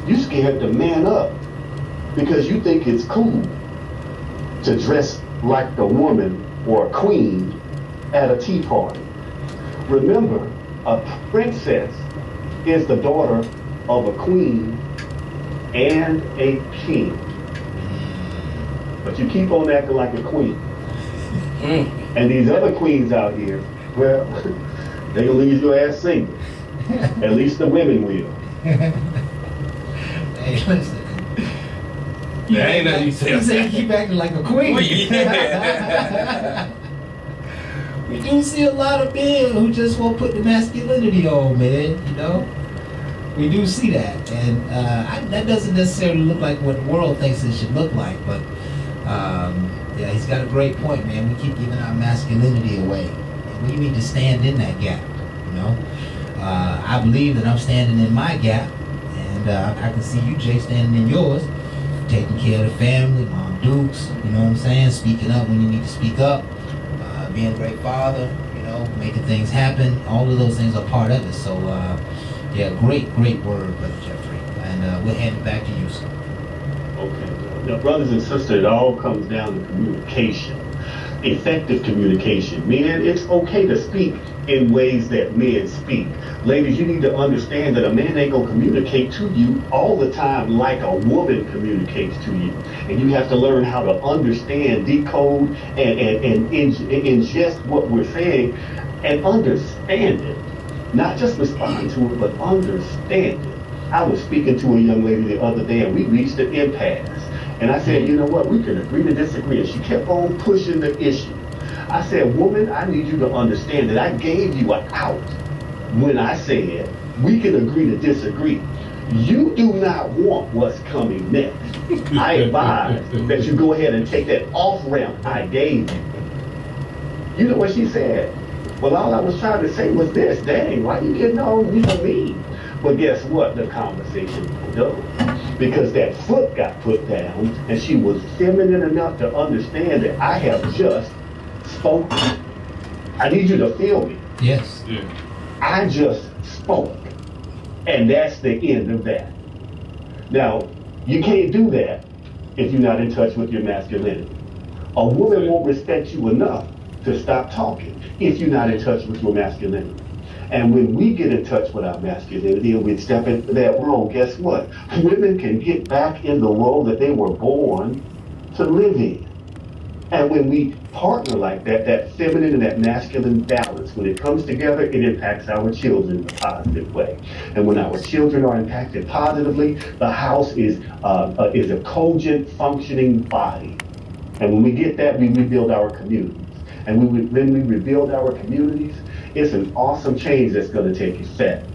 You scared to man up because you think it's cool to dress like a woman or a queen at a tea party. Remember, a princess is the daughter of a queen and a king. But you keep on acting like a queen. And these other queens out here, well, they gonna leave your ass single. At least the women will. Hey, listen. That ain't nothing you say. You say you keep acting like a queen. Yeah. We do see a lot of men who just won't put the masculinity on, man, you know? We do see that. And that doesn't necessarily look like what the world thinks it should look like, but yeah, he's got a great point, man. We keep giving our masculinity away. And we need to stand in that gap, you know? I believe that I'm standing in my gap, and I can see you, Jay, standing in yours, taking care of the family, Mom Dukes, you know what I'm saying? Speaking up when you need to speak up, being a great father, you know, making things happen. All of those things are part of it. So, yeah, great word, Brother Jeffrey. And we'll hand it back to you, sir. Okay. Now, brothers and sisters, it all comes down to communication. Effective communication. Men, it's okay to speak in ways that men speak. Ladies, you need to understand that a man ain't gonna communicate to you all the time like a woman communicates to you. And you have to learn how to understand, decode, and ingest what we're saying and understand it. Not just respond to it, but understand it. I was speaking to a young lady the other day and we reached an impasse. And I said, you know what, we can agree to disagree. And she kept on pushing the issue. I said, woman, I need you to understand that I gave you an out when I said we can agree to disagree. You do not want what's coming next. I advise that you go ahead and take that off ramp I gave you. You know what she said? Well, all I was trying to say was this, dang, why you getting on me? But guess what? The conversation goes. Because that foot got put down and she was feminine enough to understand that I have just spoken. I need you to feel me. Yes. Yeah. I just spoke. And that's the end of that. Now, you can't do that if you're not in touch with your masculinity. A woman won't respect you enough to stop talking if you're not in touch with your masculinity. And when we get in touch with our masculinity and we step into that role, guess what? Women can get back in the role that they were born to live in. And when we partner like that, that feminine and that masculine balance, when it comes together, it impacts our children in a positive way. And when our children are impacted positively, the house is a cogent, functioning body. And when we get that, we rebuild our communities. And when we rebuild our communities, it's an awesome change that's going to take effect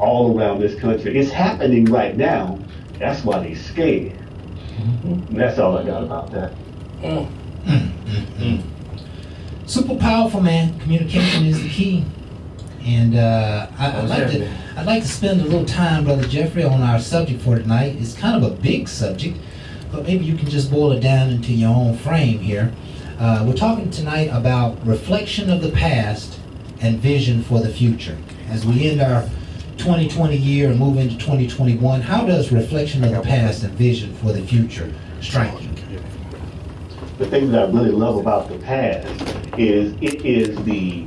all around this country. It's happening right now. That's why they're scared. And that's all I got about that. Super powerful, man. Communication is the key. And I'd like to spend a little time, Brother Jeffrey, on our subject for tonight. It's kind of a big subject, but maybe you can just boil it down into your own frame here. We're talking tonight about reflection of the past and vision for the future. As we end our 2020 year and move into 2021, how does reflection of the past and vision for the future strike you? The thing that I really love about the past is it is the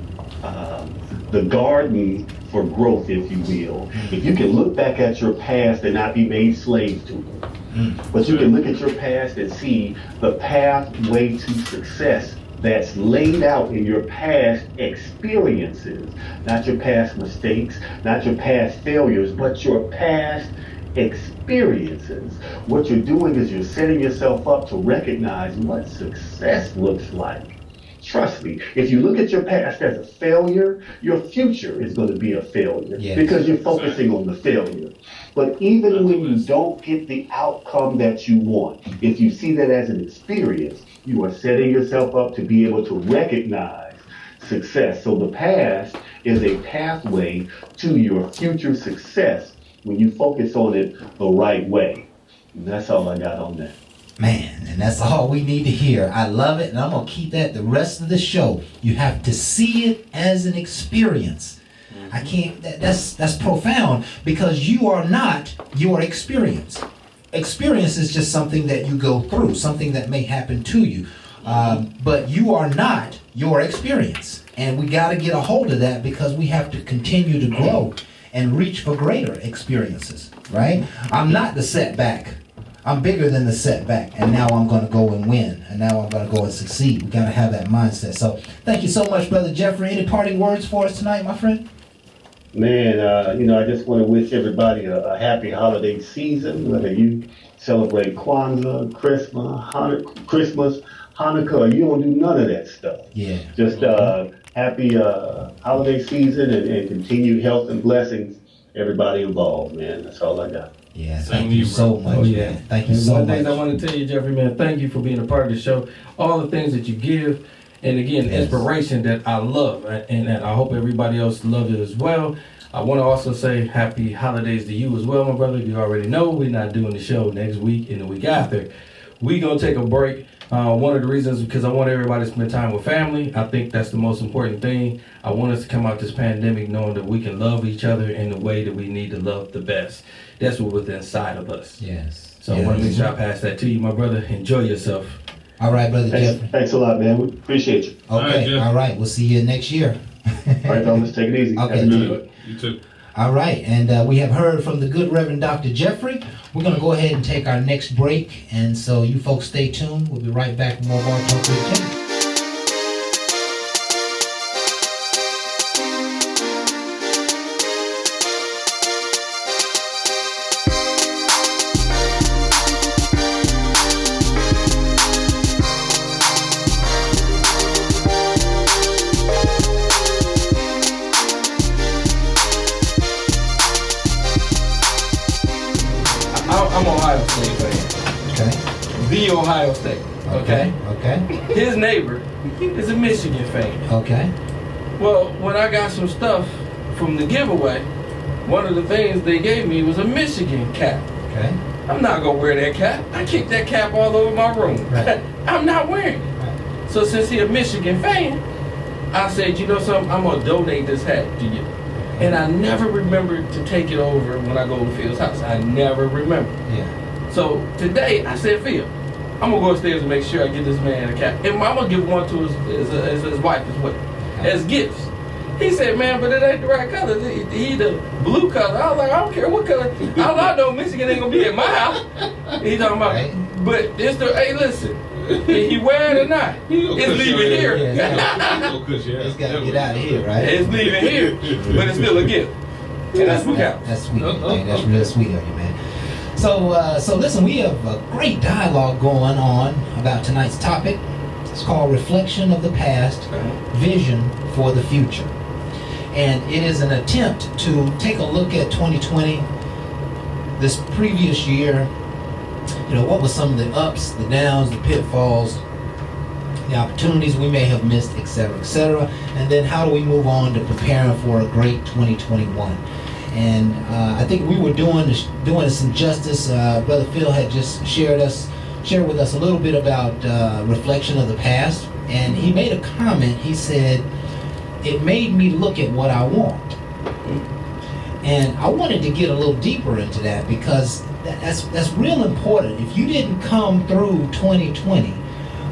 garden for growth, if you will. If you can look back at your past and not be made slave to it, but you can look at your past and see the pathway to success that's laid out in your past experiences, not your past mistakes, not your past failures, but your past experiences. What you're doing is you're setting yourself up to recognize what success looks like. Trust me, if you look at your past as a failure, your future is going to be a failure because you're focusing on the failure. But even when you don't get the outcome that you want, if you see that as an experience, you are setting yourself up to be able to recognize success. So the past is a pathway to your future success when you focus on it the right way. And that's all I got on that. Man, and that's all we need to hear. I love it, and I'm going to keep that the rest of the show. You have to see it as an experience. I can't, that's profound, because you are not your experience. Experience is just something that you go through, something that may happen to you. But you are not your experience. And we got to get a hold of that, because we have to continue to grow and reach for greater experiences, right? I'm not the setback. I'm bigger than the setback, and now I'm going to go and win, and now I'm going to go and succeed. We got to have that mindset. So thank you so much, Brother Jeffrey. Any parting words for us tonight, my friend? Man, I just want to wish everybody a happy holiday season, whether you celebrate Kwanzaa, Christmas, Hanukkah, or you don't do none of that stuff. Yeah. Just happy holiday season and continued health and blessings, everybody involved, man. That's all I got. Yeah, thank you so much, man. Thank you so much. One thing I want to tell you, Jeffrey, man, thank you for being a part of the show. All the things that you give, and again, inspiration that I love, and I hope everybody else loves it as well. I want to also say happy holidays to you as well, my brother. You already know we're not doing the show next week and the week after. We're going to take a break. One of the reasons, because I want everybody to spend time with family. I think that's the most important thing. I want us to come out this pandemic knowing that we can love each other in the way that we need to love the best. That's what was inside of us. Yes. So I want to make sure I pass that to you, my brother. Enjoy yourself. All right, Brother Jeffrey. Thanks a lot, man. We appreciate you. Okay, all right. We'll see you next year. All right, fellas, take it easy. Okay, Have a good one. You too. All right, and we have heard from the good Reverend Dr. Jeffrey. We're going to go ahead and take our next break, and so you folks stay tuned. We'll be right back with more Bar Talk with Jay. I'm Ohio State fan. Okay. The Ohio State. Okay. Okay. His neighbor is a Michigan fan. Okay. Well, when I got some stuff from the giveaway, one of the things they gave me was a Michigan cap. Okay. I'm not gonna wear that cap. I kicked that cap all over my room. Right. I'm not wearing it. Right. So since he a Michigan fan, I said, you know something, I'm gonna donate this hat to you. And I never remembered to take it over when I go to Phil's house. I never remember. Yeah. So today I said, Phil, I'm gonna go upstairs and make sure I get this man a cap. And I'm gonna give one to his wife as well, as gifts. He said, man, but it ain't the right color. He the blue color. I was like, I don't care what color. All I know, Michigan ain't gonna be at my house. He talking about, Right. but it's the, hey, listen, he wear it or not, it's leaving here. It's got to get out of here, right? It's leaving here, but it's still a gift. And that's what counts. That's sweet. Man. That's real sweet of you, man. So listen, we have a great dialogue going on about tonight's topic. It's called Reflection of the Past, Vision for the Future. And it is an attempt to take a look at 2020, this previous year. You know, what were some of the ups, the downs, the pitfalls, the opportunities we may have missed, et cetera, and then how do we move on to preparing for a great 2021. And I think we were doing it some justice. Brother Phil had just shared with us a little bit about reflection of the past, and he made a comment. He said, it made me look at what I want. And I wanted to get a little deeper into that, because that's real important. If you didn't come through 2020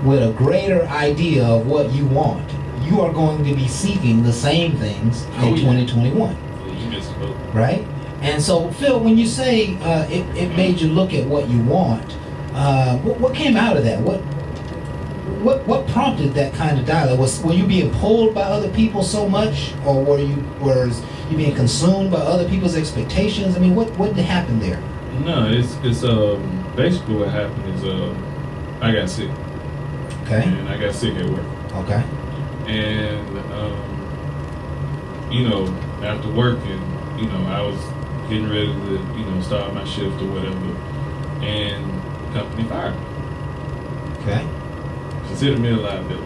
with a greater idea of what you want, you are going to be seeking the same things in 2021. You missed the boat. Right? And so, Phil, when you say it made you look at what you want, what came out of that? What prompted that kind of dialogue? Were you being pulled by other people so much, or were you being consumed by other people's expectations? I mean, what happened there? No, it's basically what happened is I got sick. Okay. And I got sick at work. Okay. And you know, after working, you know, I was getting ready to, you know, start my shift or whatever, and the company fired me. Okay. Consider me a liability.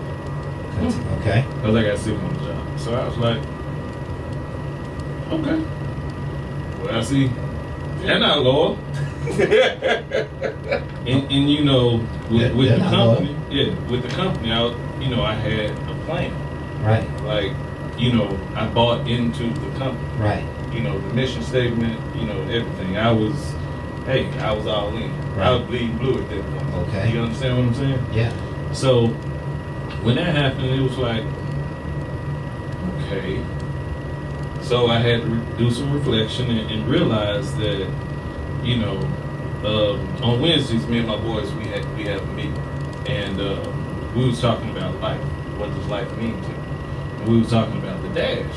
Okay. Because I got sick on the job. So I was like, okay. Well, I see, they're not loyal. and you know, with They're the not company, with the company, I had a plan. Right. Like, you know, I bought into the company. Right. You know, the mission statement, you know, everything. I was all in. Right. I was bleeding blue at that point. Okay. You understand what I'm saying? Yeah. So when that happened, it was like, okay. So I had to do some reflection and realize that, you know, on Wednesdays, me and my boys, we have a meeting, and we was talking about life. What does life mean to you? And we was talking about the dash.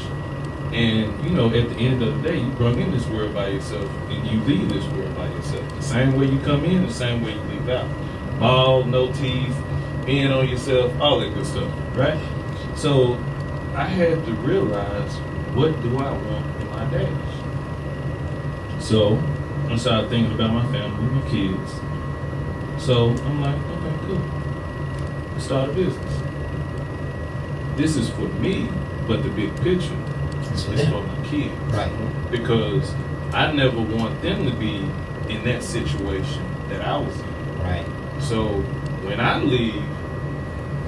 And, you know, at the end of the day, you brought in this world by yourself, and you leave this world by yourself. The same way you come in, the same way you leave out. Bald, no teeth, being on yourself, all that good stuff, right? So I had to realize, what do I want in my dash? So I started thinking about my family, my kids. So I'm like, okay, cool. Let's start a business. This is for me, but the big picture is for my kids. Right. Because I never want them to be in that situation that I was in. Right. So when I leave,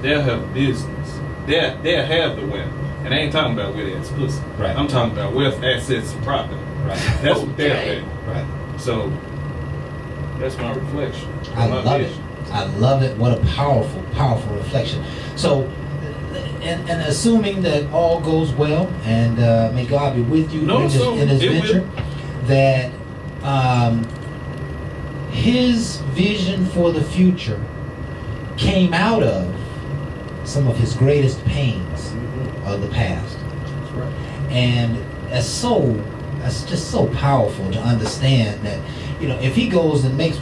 they'll have business. They'll have the wealth. And I ain't talking about where that's pussy. Right. I'm talking about wealth, assets, and property. Right. That's what they're at. Right. So that's my reflection. I my love vision. it. I love it. What a powerful, powerful reflection. So, and assuming that all goes well, and may God be with you in this venture, that his vision for the future came out of some of his greatest pains of the past. That's right. And that's just so powerful to understand that, you know, if he goes and makes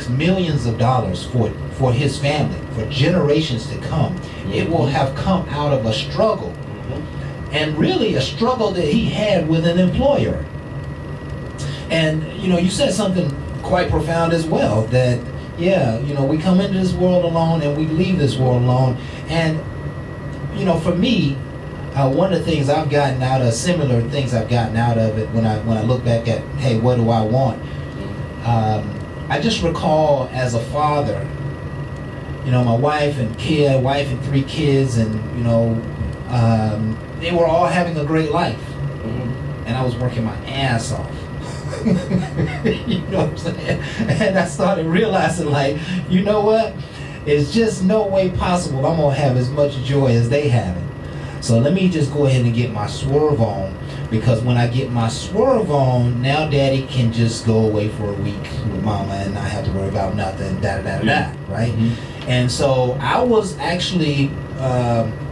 millions of dollars for his family, for generations to come, it will have come out of a struggle. And really a struggle that he had with an employer. And, you know, you said something quite profound as well, that, yeah, you know, we come into this world alone and we leave this world alone. And, you know, for me, one of the things I've gotten out of, similar things I've gotten out of it when I look back at, hey, what do I want? I just recall as a father, you know, my wife and 3 kids, and, you know, they were all having a great life. And I was working my ass off. You know what I'm saying? And I started realizing, like, you know what? It's just no way possible I'm going to have as much joy as they have it. So let me just go ahead and get my swerve on, because when I get my swerve on, now daddy can just go away for a week with mama and not have to worry about nothing, right? And so I was actually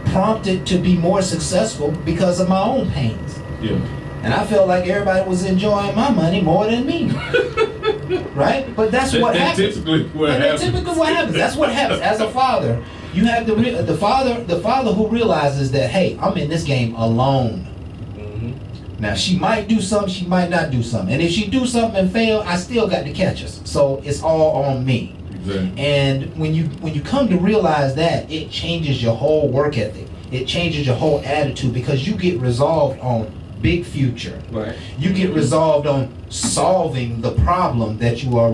prompted to be more successful because of my own pains. Yeah. And I felt like everybody was enjoying my money more than me. Right? But that's what happens. Typically what happens. That's what happens. As a father, you have the father who realizes that, hey, I'm in this game alone. Now, she might do something, she might not do something. And if she do something and fail, I still got to catch us. So it's all on me. Exactly. And when you come to realize that, it changes your whole work ethic. It changes your whole attitude, because you get resolved on big future. Right. You get resolved on solving the problem that you are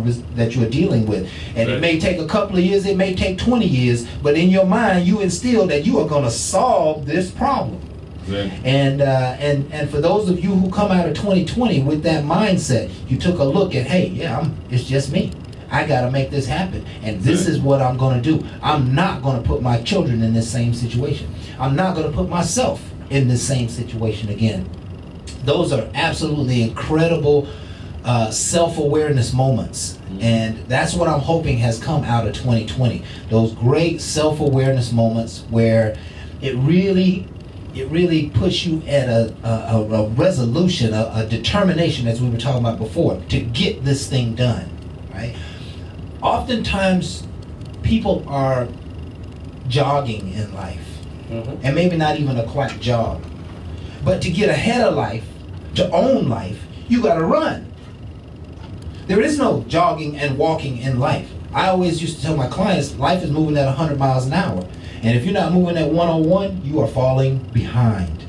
dealing with. And it may take a couple of years, it may take 20 years, but in your mind you instill that you are going to solve this problem. Exactly. And for those of you who come out of 2020 with that mindset, you took a look at, hey, yeah, it's just me. I got to make this happen. And this is what I'm going to do. I'm not going to put my children in this same situation. I'm not going to put myself in this same situation again. Those are absolutely incredible self-awareness moments. And that's what I'm hoping has come out of 2020. Those great self-awareness moments where it really it really puts you at a resolution, a determination, as we were talking about before, to get this thing done, right? Oftentimes, people are jogging in life, and maybe not even a quite jog. But to get ahead of life, to own life, you gotta run. There is no jogging and walking in life. I always used to tell my clients, life is moving at 100 miles an hour. And if you're not moving at 101, you are falling behind,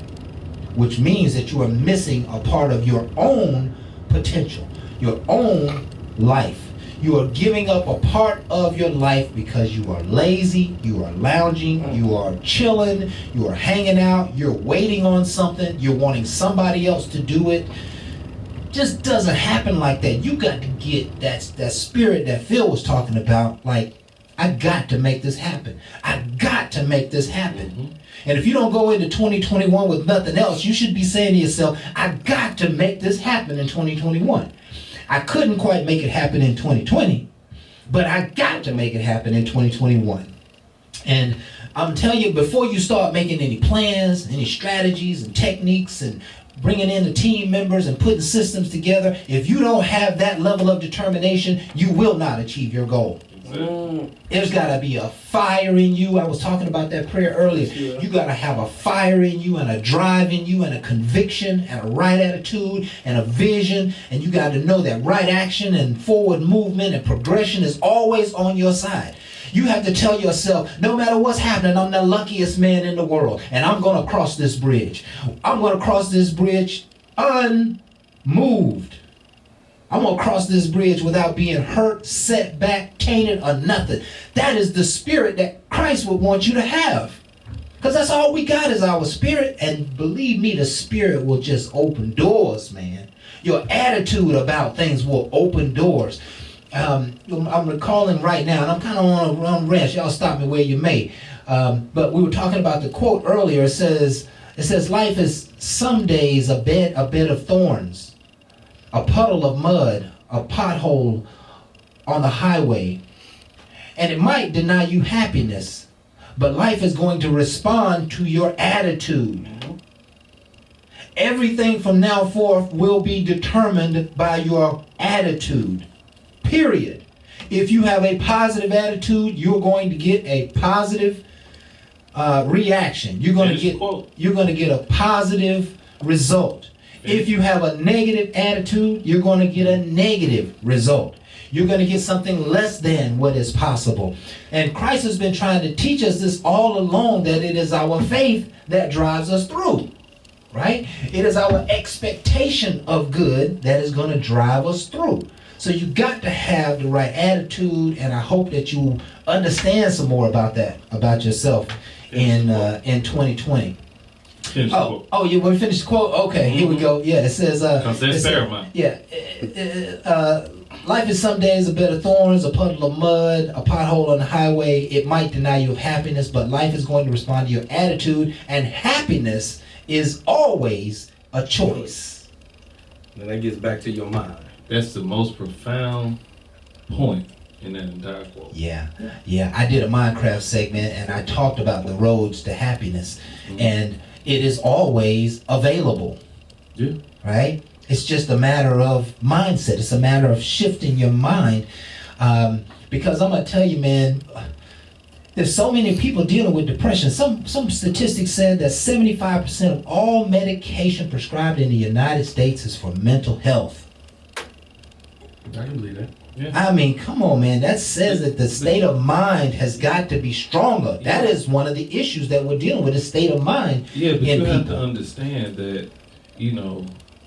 which means that you are missing a part of your own potential, your own life. You are giving up a part of your life because you are lazy, you are lounging, you are chilling, you are hanging out, you're waiting on something, you're wanting somebody else to do it. Just doesn't happen like that. You got to get that spirit that Phil was talking about, like, I got to make this happen. I got to make this happen. And if you don't go into 2021 with nothing else, you should be saying to yourself, I got to make this happen in 2021. I couldn't quite make it happen in 2020, but I got to make it happen in 2021. And I'm telling you, before you start making any plans, any strategies and techniques and bringing in the team members and putting systems together, if you don't have that level of determination, you will not achieve your goal. There's got to be a fire in you. I was talking about that prayer earlier. You got to have a fire in you and a drive in you and a conviction and a right attitude and a vision. And you got to know that right action and forward movement and progression is always on your side. You have to tell yourself, no matter what's happening, I'm the luckiest man in the world. And I'm going to cross this bridge. I'm going to cross this bridge unmoved. I'm going to cross this bridge without being hurt, set back, tainted, or nothing. That is the spirit that Christ would want you to have. Because that's all we got is our spirit. And believe me, the spirit will just open doors, man. Your attitude about things will open doors. I'm recalling right now, and I'm kind of on a rant. Y'all stop me where you may. But we were talking about the quote earlier. It says, life is some days a bed of thorns, a puddle of mud, a pothole on the highway. And it might deny you happiness, but life is going to respond to your attitude. Everything from now forth will be determined by your attitude. Period. If you have a positive attitude, you're going to get a positive reaction. You're going to get a positive result. If you have a negative attitude, you're going to get a negative result. You're going to get something less than what is possible. And Christ has been trying to teach us this all along, that it is our faith that drives us through, right? It is our expectation of good that is going to drive us through. So you got to have the right attitude, and I hope that you understand some more about that, about yourself in 2020. You want to finish the quote? Okay, Here we go. Yeah, it says, life is some days a bed of thorns, a puddle of mud, a pothole on the highway. It might deny you of happiness, but life is going to respond to your attitude, and happiness is always a choice. And that gets back to your mind. That's the most profound point in that entire quote. Yeah. I did a Minecraft segment, and I talked about the roads to happiness, and it is always available. Yeah. Right? It's just a matter of mindset. It's a matter of shifting your mind. Because I'm going to tell you, man, there's so many people dealing with depression. Some statistics said that 75% of all medication prescribed in the United States is for mental health. I can believe that. Yeah. I mean, come on, man. That says that the state of mind has got to be stronger. Yeah. That is one of the issues that we're dealing with, the state of mind. Yeah, but you have to understand that,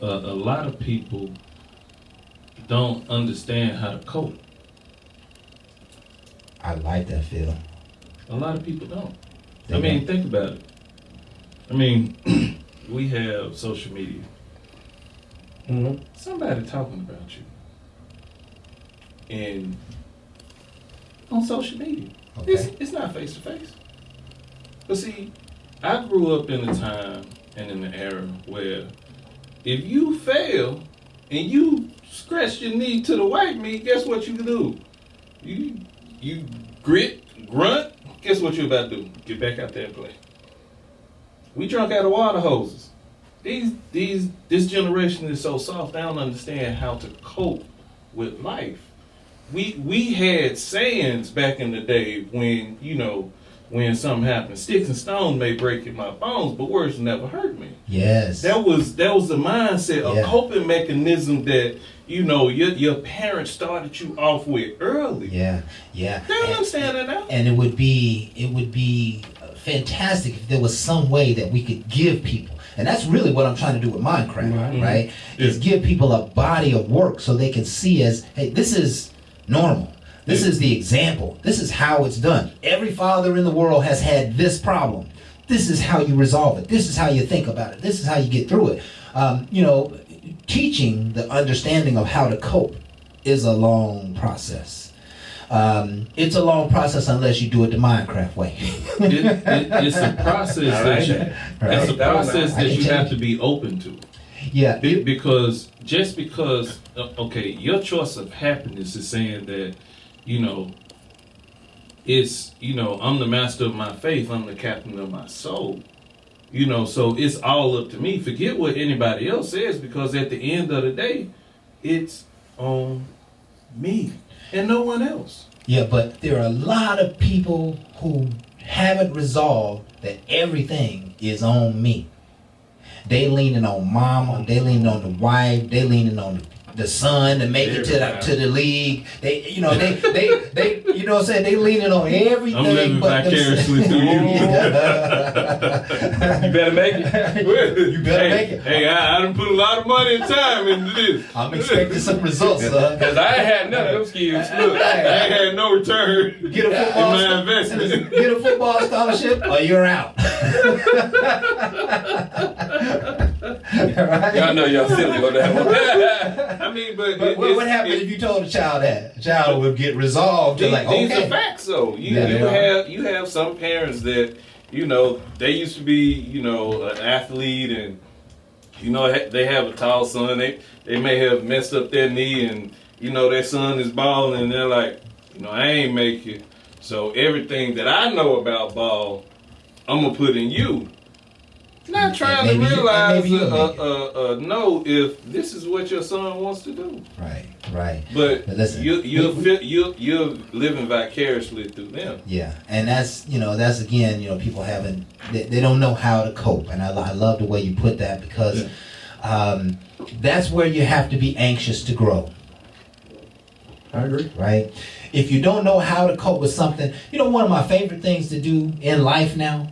a lot of people don't understand how to cope. I like that, Phil. A lot of people don't. Think about it. We have social media. Mm-hmm. Somebody talking about you. And on social media. Okay. It's not face to face. But see, I grew up in a time and in an era where if you fail and you scratch your knee to the white meat, guess what you can do? You grit, grunt, guess what you're about to do? Get back out there and play. We drunk out of water hoses. This generation is so soft. They don't understand how to cope with life. We had sayings back in the day when, when something happened. Sticks and stones may break my bones, but words never hurt me. Yes. That was the mindset, Yeah. a coping mechanism that, your parents started you off with early. Yeah. They don't understand that now. And it would be fantastic if there was some way that we could give people, and that's really what I'm trying to do with Minecraft, right? Is give people a body of work so they can see as, hey, this is normal. This is the example. This is how it's done. Every father in the world has had this problem. This is how you resolve it. This is how you think about it. This is how you get through it. Teaching the understanding of how to cope is a long process. It's a long process unless you do it the Minecraft way. It's a process it's a process that you have to be open to. Yeah. Because your choice of happiness is saying that, it's, I'm the master of my faith, I'm the captain of my soul. So it's all up to me. Forget what anybody else says, because at the end of the day, it's on me and no one else. Yeah, but there are a lot of people who haven't resolved that everything is on me. They leaning on mama, they leaning on the wife, they leaning on the son to make it to the league. They they leaning on everything. I'm living but vicariously through you. You better make it. You better make it. Hey, I done put a lot of money and time into this. I'm expecting some results, son. Because I ain't had none of them skills. Look, I ain't had no return Get a football in my investment. Get a football scholarship or you're out. Right? Y'all know y'all silly on that one. I mean, but what happens if you told a child that? A child would get resolved to like, these okay. are facts, though. Yeah, You have some parents that they used to be an athlete, and they have a tall son. They may have messed up their knee, and their son is balling, and they're like, I ain't make it. So everything that I know about ball, I'm gonna put in you. Not trying to realize no if this is what your son wants to do. Right. But listen, you're living vicariously through them. Yeah, and that's again, people haven't, they don't know how to cope, and I love the way you put that, because that's where you have to be anxious to grow. I agree. Right? If you don't know how to cope with something, one of my favorite things to do in life now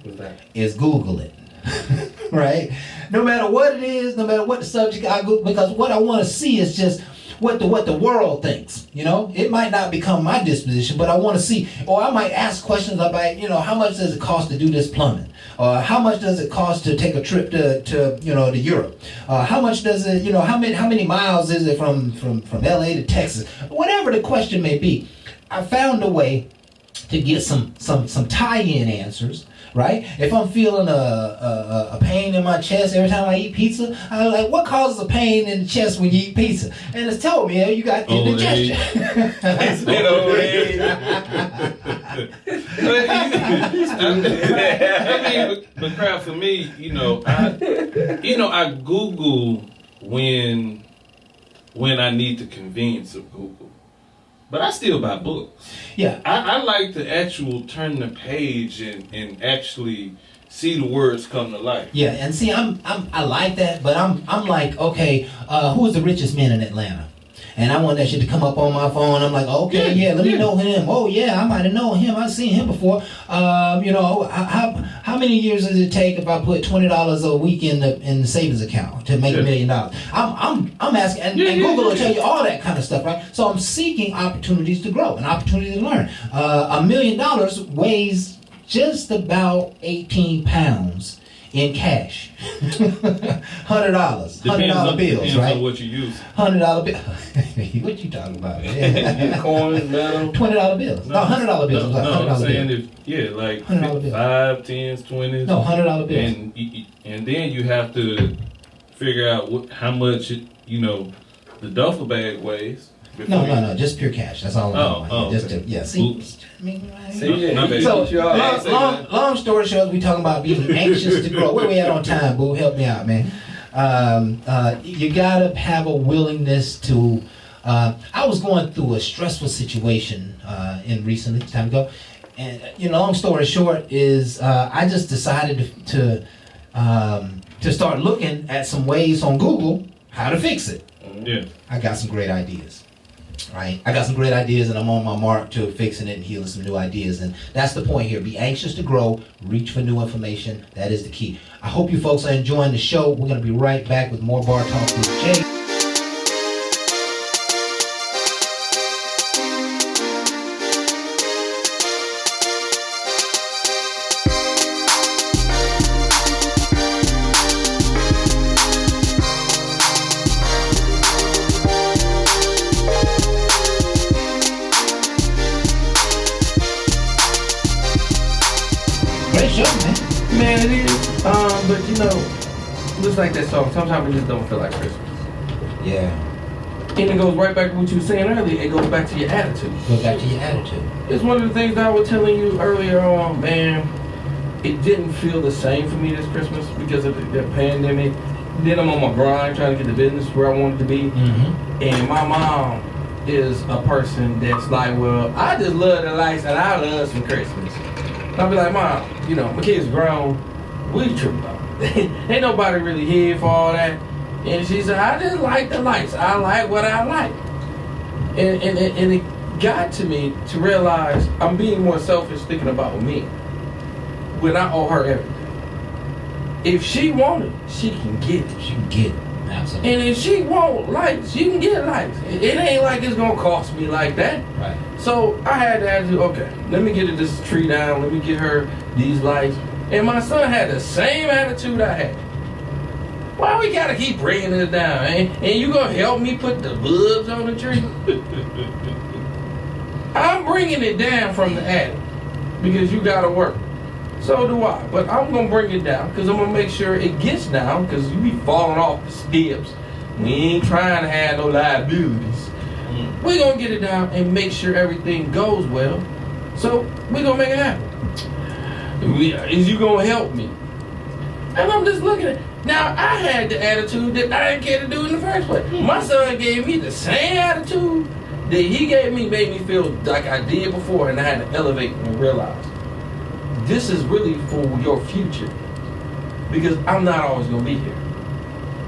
is Google it. Right? No matter what it is, no matter what the subject I go, because what I want to see is just what the world thinks. It might not become my disposition, but I want to see, or I might ask questions about, how much does it cost to do this plumbing, or how much does it cost to take a trip to Europe, how much does it, how many miles is it from LA to Texas, whatever the question may be. I found a way to get some tie-in answers. Right? If I'm feeling a pain in my chest every time I eat pizza, I'm like, what causes a pain in the chest when you eat pizza? And it's told me, you got indigestion. But crap, for me, I Google when I need the convenience of Google. But I still buy books. Yeah. I like to actually turn the page and actually see the words come to life. Yeah, and see, I like that, but I'm like, okay, who is the richest man in Atlanta? And I want that shit to come up on my phone. I'm like, okay, yeah, let me know him. Oh yeah, I might have known him. I've seen him before. How many years does it take if I put $20 a week in the savings account to make $1 million? I'm asking, and Google will tell you all that kind of stuff, right? So I'm seeking opportunities to grow and opportunities to learn. $1 million weighs just about 18 pounds in cash. $100 bills, depends right? on what you use. $100 bill. What you talking about? Coins, metal. $20 bills. No, $100 bills. No, I'm saying bill. like $100 bill. 5, 10s, 20s. No, $100 bills. And then you have to figure out how much the duffel bag weighs. No, just pure cash. That's all I'm Oh, Just okay. to, yeah, see. Oops. I mean, See, My bad. so, y'all. long story short, we talking about being anxious to grow. Where we at on time, boo? Help me out, man. You gotta have a willingness to. I was going through a stressful situation in recently time ago, and long story short is I just decided to start looking at some ways on Google how to fix it. Yeah. I got some great ideas. Right? I got some great ideas and I'm on my mark to fixing it and healing some new ideas. And that's the point here. Be anxious to grow, reach for new information. That is the key. I hope you folks are enjoying the show. We're going to be right back with more Bar Talk with Jay. Great show, man. Man, it is. But just like that song, sometimes it just don't feel like Christmas. Yeah. And it goes right back to what you were saying earlier. It goes back to your attitude. Go back to your attitude. It's one of the things that I was telling you earlier on, man. It didn't feel the same for me this Christmas because of the pandemic. Then I'm on my grind trying to get the business where I wanted to be. Mm-hmm. And my mom is a person that's like, well, I just love the lights and I love some Christmas. And I'll be like, Mom, my kid's grown. What are you tripping about? Ain't nobody really here for all that. And she said, I just like the lights. I like what I like. And it got to me to realize I'm being more selfish thinking about me when I owe her everything. If she wanted, she can get it. She can get it. Absolutely. And if she want lights, she can get lights. It ain't like it's gonna cost me like that. Right. So I had to ask, okay, let me get this tree down, let me get her these lights. And my son had the same attitude I had. Why we gotta keep bringing this down, eh? And you gonna help me put the bulbs on the tree? I'm bringing it down from the attic because you gotta work. So do I, but I'm gonna bring it down because I'm gonna make sure it gets down because you be falling off the steps. We ain't trying to have no liabilities. We're gonna get it down and make sure everything goes well. So we're gonna make it happen. Is you gonna help me? And I'm just looking at it. Now I had the attitude that I didn't care to do in the first place. My son gave me the same attitude that he gave me, made me feel like I did before, and I had to elevate and realize this is really for your future because I'm not always gonna be here.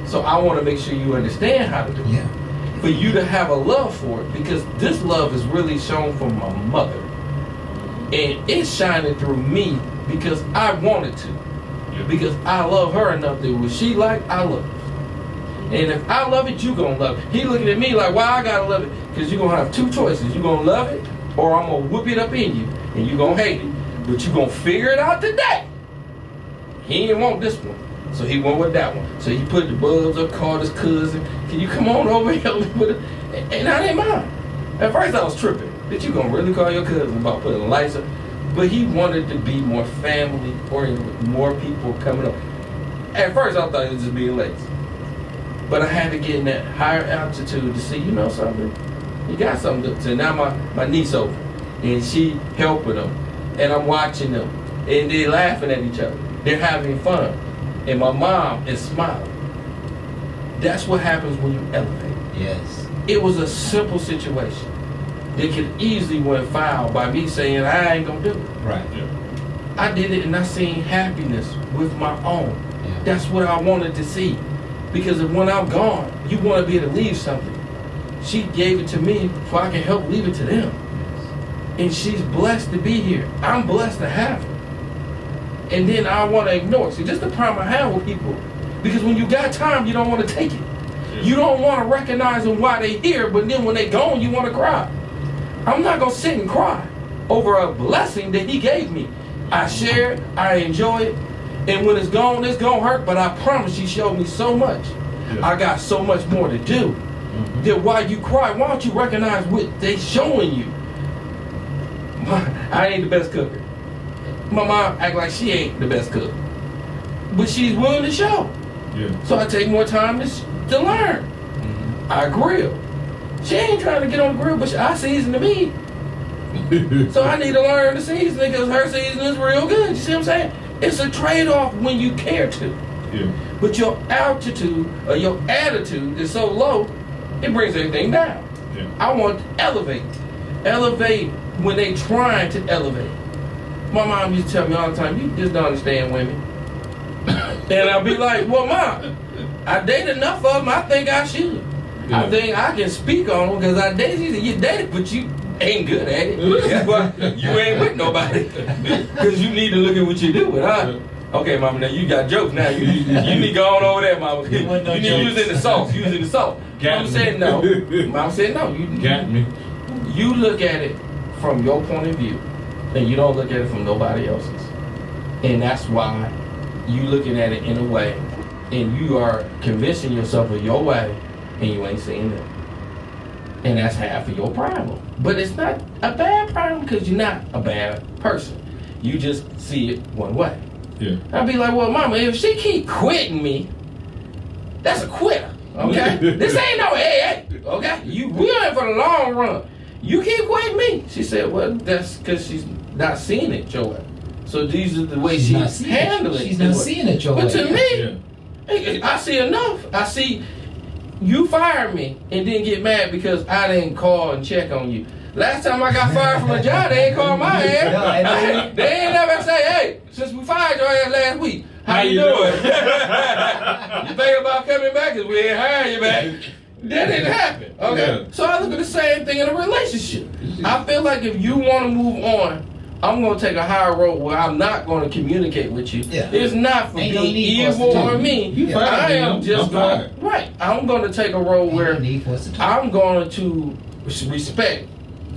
So I want to make sure you understand how to do it. Yeah. For you to have a love for it, because this love is really shown from my mother, and it's shining through me because I wanted to, because I love her enough that what she like, I love it. And if I love it, you gonna love it. He looking at me like, why I gotta love it? Because you're gonna have two choices. You gonna love it, or I'm gonna whoop it up in you, and you gonna hate it. But you gonna figure it out today. He didn't want this one, so he went with that one. So he put the bulbs up, called his cousin. Can you come on over here with it? And I didn't mind. At first I was tripping. That you gonna really call your cousin about putting the lights up? But he wanted to be more family oriented with more people coming up. At first I thought it was just being lazy. But I had to get in that higher altitude to see, something? You got something to now my niece over. And she helping them. And I'm watching them. And they're laughing at each other. They're having fun. And my mom is smiling. That's what happens when you elevate. Yes. It was a simple situation that could easily went foul by me saying I ain't gonna do it. Right. Yeah. I did it and I seen happiness with my own. Yeah. That's what I wanted to see. Because when I'm gone, you want to be able to leave something. She gave it to me so I can help leave it to them. And she's blessed to be here. I'm blessed to have her. And then I want to ignore it. See, this is the problem I have with people. Because when you got time, you don't want to take it. You don't want to recognize them while they're here, but then when they're gone, you want to cry. I'm not going to sit and cry over a blessing that he gave me. I share it, I enjoy it, and when it's gone, it's going to hurt, but I promise he showed me so much. Yeah. I got so much more to do. That while you cry, why don't you recognize what they showing you? I ain't the best cooker. My mom act like she ain't the best cook. But she's willing to show. Yeah. So I take more time to learn. I grill. She ain't trying to get on the grill, but I season the meat. So I need to learn the seasoning because her seasoning is real good. You see what I'm saying? It's a trade-off when you care to. Yeah. But your altitude or your attitude is so low, it brings everything down. Yeah. I want to elevate. Elevate when they trying to elevate. My mom used to tell me all the time, you just don't understand women. And I'll be like, well, Mom, I date enough of them, I think I should. Yeah. I think I can speak on them because I dated. She said, you dated, but you ain't good at it. That's why you ain't with nobody. Because you need to look at what you do with her. Okay, Mama, now you got jokes now. You need to go on over there, Mama. You need to use it in the sauce. Use it in the sauce. Mama said no. Mama said no. You Got me. You look at it from your point of view, and you don't look at it from nobody else's. And that's why you looking at it in a way, and you are convincing yourself of your way, and you ain't seeing it. And that's half of your problem. But it's not a bad problem because you're not a bad person. You just see it one way. Yeah. I'd be like, well, Mama, if she keep quitting me, that's a quitter. Okay? This ain't no AA. Okay? We're in for the long run. You keep quitting me. She said, well, that's because she's not seeing it your way. So these are the way she's handling it. She's not seeing it your way. But to me, I see enough. I see you fired me and didn't get mad because I didn't call and check on you. Last time I got fired from a job, they ain't called my ass. They ain't never say, hey, since we fired your ass last week, how you doing? You think about coming back because we ain't hiring you back? That didn't happen. Okay? Yeah. So I look at the same thing in a relationship. I feel like if you want to move on, I'm going to take a higher road where I'm not going to communicate with you. Yeah. It's not for Ain't no being need for us to evil talk. or mean. You fired I me, am I'm just fired. going, right. I'm going to take a road Ain't no where need for us to talk. I'm going to respect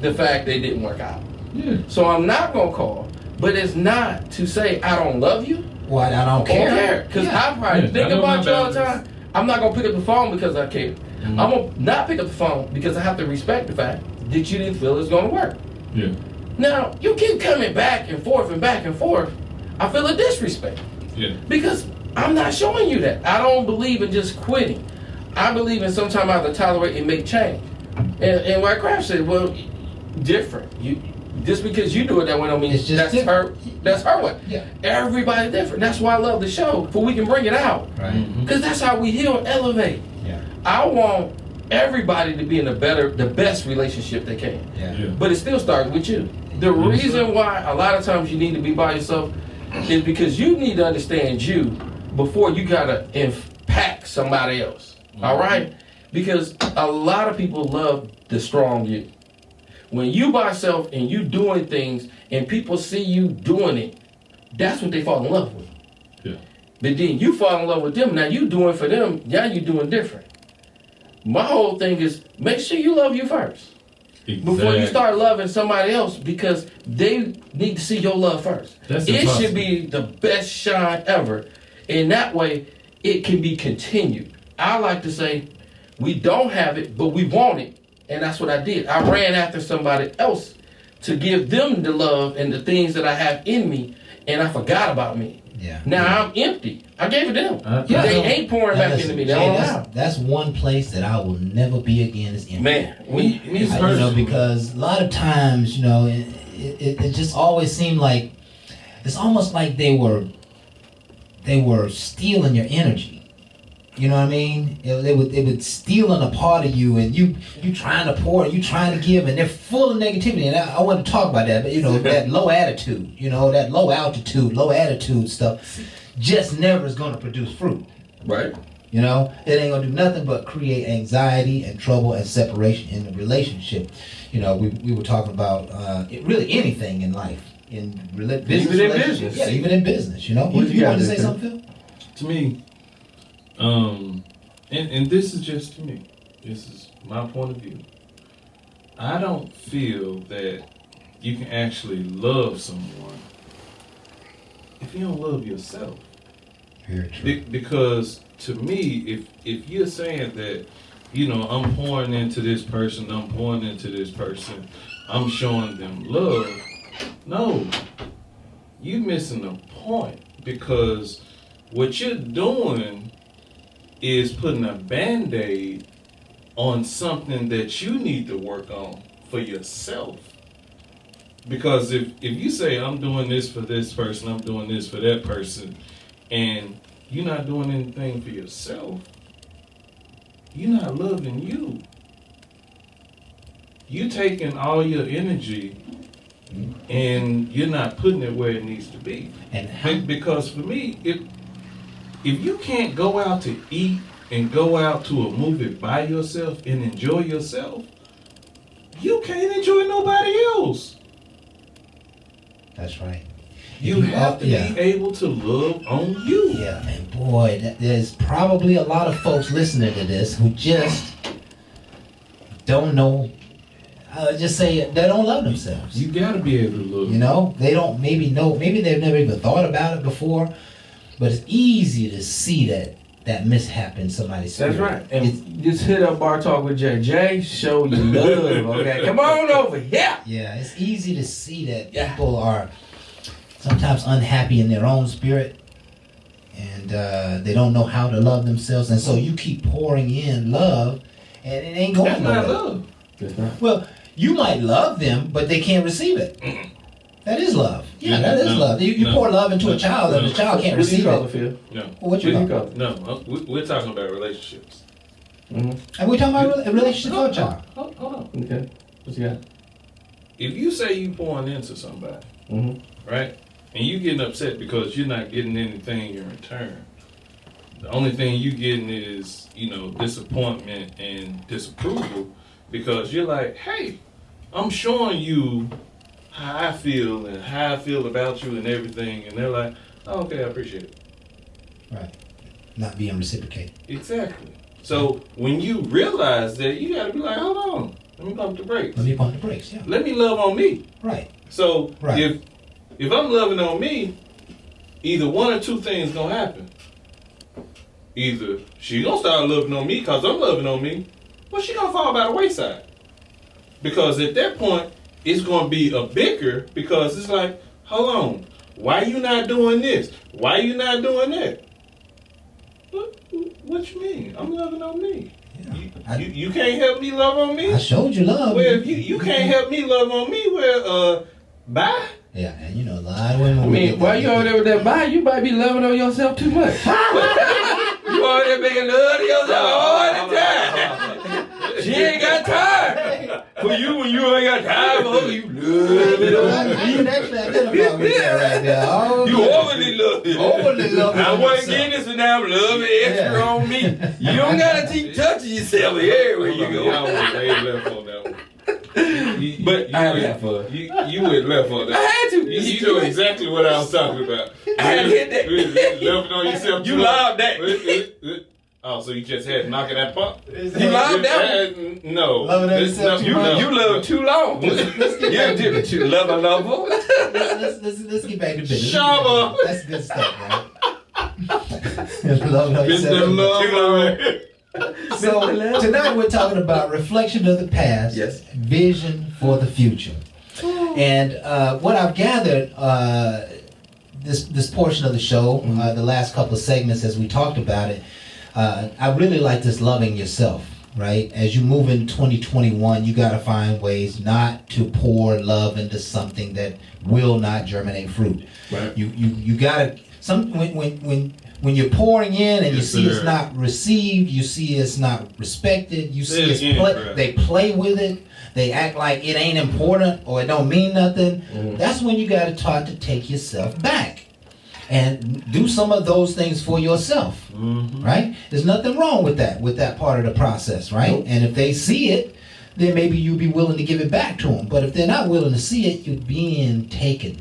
the fact they didn't work out. Yeah. So I'm not going to call. But it's not to say I don't love you Well, I don't care. Because Yeah. I probably Yeah, think I know about my you all the boundaries. time. I'm not going to pick up the phone because I care. Mm-hmm. I'm going to not pick up the phone because I have to respect the fact that you didn't feel it's going to work. Yeah. Now, you keep coming back and forth and back and forth. I feel a disrespect Yeah. because I'm not showing you that. I don't believe in just quitting. I believe in sometimes I have to tolerate and make change. And like Kraft said, well, different. Just because you do it that way don't mean It's just that's different. That's her way. Yeah. Everybody's different. That's why I love the show, for we can bring it out. Right. Because that's how we heal and elevate. Yeah. I want everybody to be in the best relationship they can. Yeah. Yeah. But it still starts with you. The Yes, reason sir. why a lot of times you need to be by yourself is because you need to understand you before you gotta impact somebody else. All right? Because a lot of people love the strong you. When you by yourself and you doing things and people see you doing it, that's what they fall in love with. Yeah. But then you fall in love with them. Now you doing for them. Now you doing different. My whole thing is make sure you love you first before you start loving somebody else because they need to see your love first. That's it impossible. should be the best shine ever. And that way it can be continued. I like to say we don't have it, but we want it. And that's what I did. I ran after somebody else to give them the love and the things that I have in me, and I forgot about me. Yeah. Now I'm empty. I gave it to them. Yeah. They ain't pouring Now back listen, into me. They Jay, don't allow. that's one place that I will never be again is empty. Man, It's You know, personal. because a lot of times, you know, it just always seemed like it's almost like they were stealing your energy. You know what I mean? It would stealing a part of you, and you trying to pour, you trying to give, and they're full of negativity. And I want to talk about that, but you know, that low attitude, you know, that low altitude, low attitude stuff, just never is going to produce fruit. Right. You know, it ain't gonna do nothing but create anxiety and trouble and separation in the relationship. You know, we were talking about really anything in life, in business, Even in relationships. business. Yeah, even in business. You know, What you you wanted to got, say Tim? something, Phil? To me, and this is just to me. This is my point of view. I don't feel that you can actually love someone if you don't love yourself. Very true. Because to me, if you're saying that, you know, I'm pouring into this person, I'm pouring into this person, I'm showing them love, no, you're missing the point. Because what you're doing is putting a Band-Aid on something that you need to work on for yourself. Because if you say, I'm doing this for this person, I'm doing this for that person, and you're not doing anything for yourself, you're not loving you. You taking all your energy and you're not putting it where it needs to be. And Because for me, if you can't go out to eat and go out to a movie by yourself and enjoy yourself, you can't enjoy nobody else. that's right. You have to be able to love on you. Yeah, and boy, there's probably a lot of folks listening to this who just don't know. Just say they don't love themselves. You gotta be able to love. You know, they don't maybe know. Maybe they've never even thought about it before. But it's easy to see that mishap in somebody's spirit. That's right. And just hit up Bar Talk with Jay. Jay, show your love, okay? Come on over here. Yeah, it's easy to see that people are sometimes unhappy in their own spirit, and they don't know how to love themselves, and so you keep pouring in love, and it ain't going That's not nowhere. love. That's not. Well, you might love them, but they can't receive it. That is love. Yeah, that is love. You pour love into a child, and the child can't What do you receive call it, it. Phil? No. What you call it? No, we're talking about relationships. Mm-hmm. And we're talking about a relationship with a child. Hold on. Okay. What you got? If you say you pouring into somebody, Mm-hmm. right, and you getting upset because you're not getting anything in return, the only thing you getting is, disappointment and disapproval, because you're like, hey, I'm showing you how I feel and how I feel about you and everything, and they're like, oh, okay, I appreciate it. Right. Not being reciprocated. Exactly. So when you realize that, you gotta be like, hold on, let me pump the brakes. Let me pump the brakes, yeah. Let me love on me. Right. So Right. if I'm loving on me, either one or two things gonna happen. Either she gonna start loving on me because I'm loving on me, or she gonna fall by the wayside. Because at that point, it's gonna be a bicker, because it's like, hold on, why you not doing this? Why you not doing that? What you mean? I'm loving on me. Yeah. You can't help me love on me? I showed you love. Well, if you can't help me love on me, well, bye. Yeah, and a lot of women. I mean, while you over there with that bye, you might be loving on yourself too much. You over there making love to yourself all the time. She ain't got time. For you, when you ain't got time for her, you love it on You can actually identify with that right there. Oh, You overly love it. overly love it I on wasn't yourself. getting this, and now I'm loving extra Yeah. on me. You don't gotta keep touching yourself everywhere you go. Y'all went way left on that one. But I had fun. You went left on I that. had to. You know exactly what I was talking about. I had to hit that. Loving on yourself. You too lobbed that. much. Oh, so you just had to knock it that pump? You lobbed that one. No. Loving on This- yourself no, too much? You love too long. You did you love a lover. Let's get back to business. Shama. That's good stuff, right? Love on yourself. Mr. Lover. So tonight we're talking about reflection of the past, Yes. vision for the future. And what I've gathered, this portion of the show, the last couple of segments as we talked about it, I really like this loving yourself, right? As you move into 2021, you got to find ways not to pour love into something that will not germinate fruit. Right. You got to when you're pouring in and you Yes, see sir. it's not received, you see it's not respected, you Say see it it's again, bro. they play with it, they act like it ain't important or it don't mean nothing. That's when you got to start to take yourself back and do some of those things for yourself, right? There's nothing wrong with that part of the process, right? Nope. And if they see it, then maybe you'll be willing to give it back to them. But if they're not willing to see it, you're being taken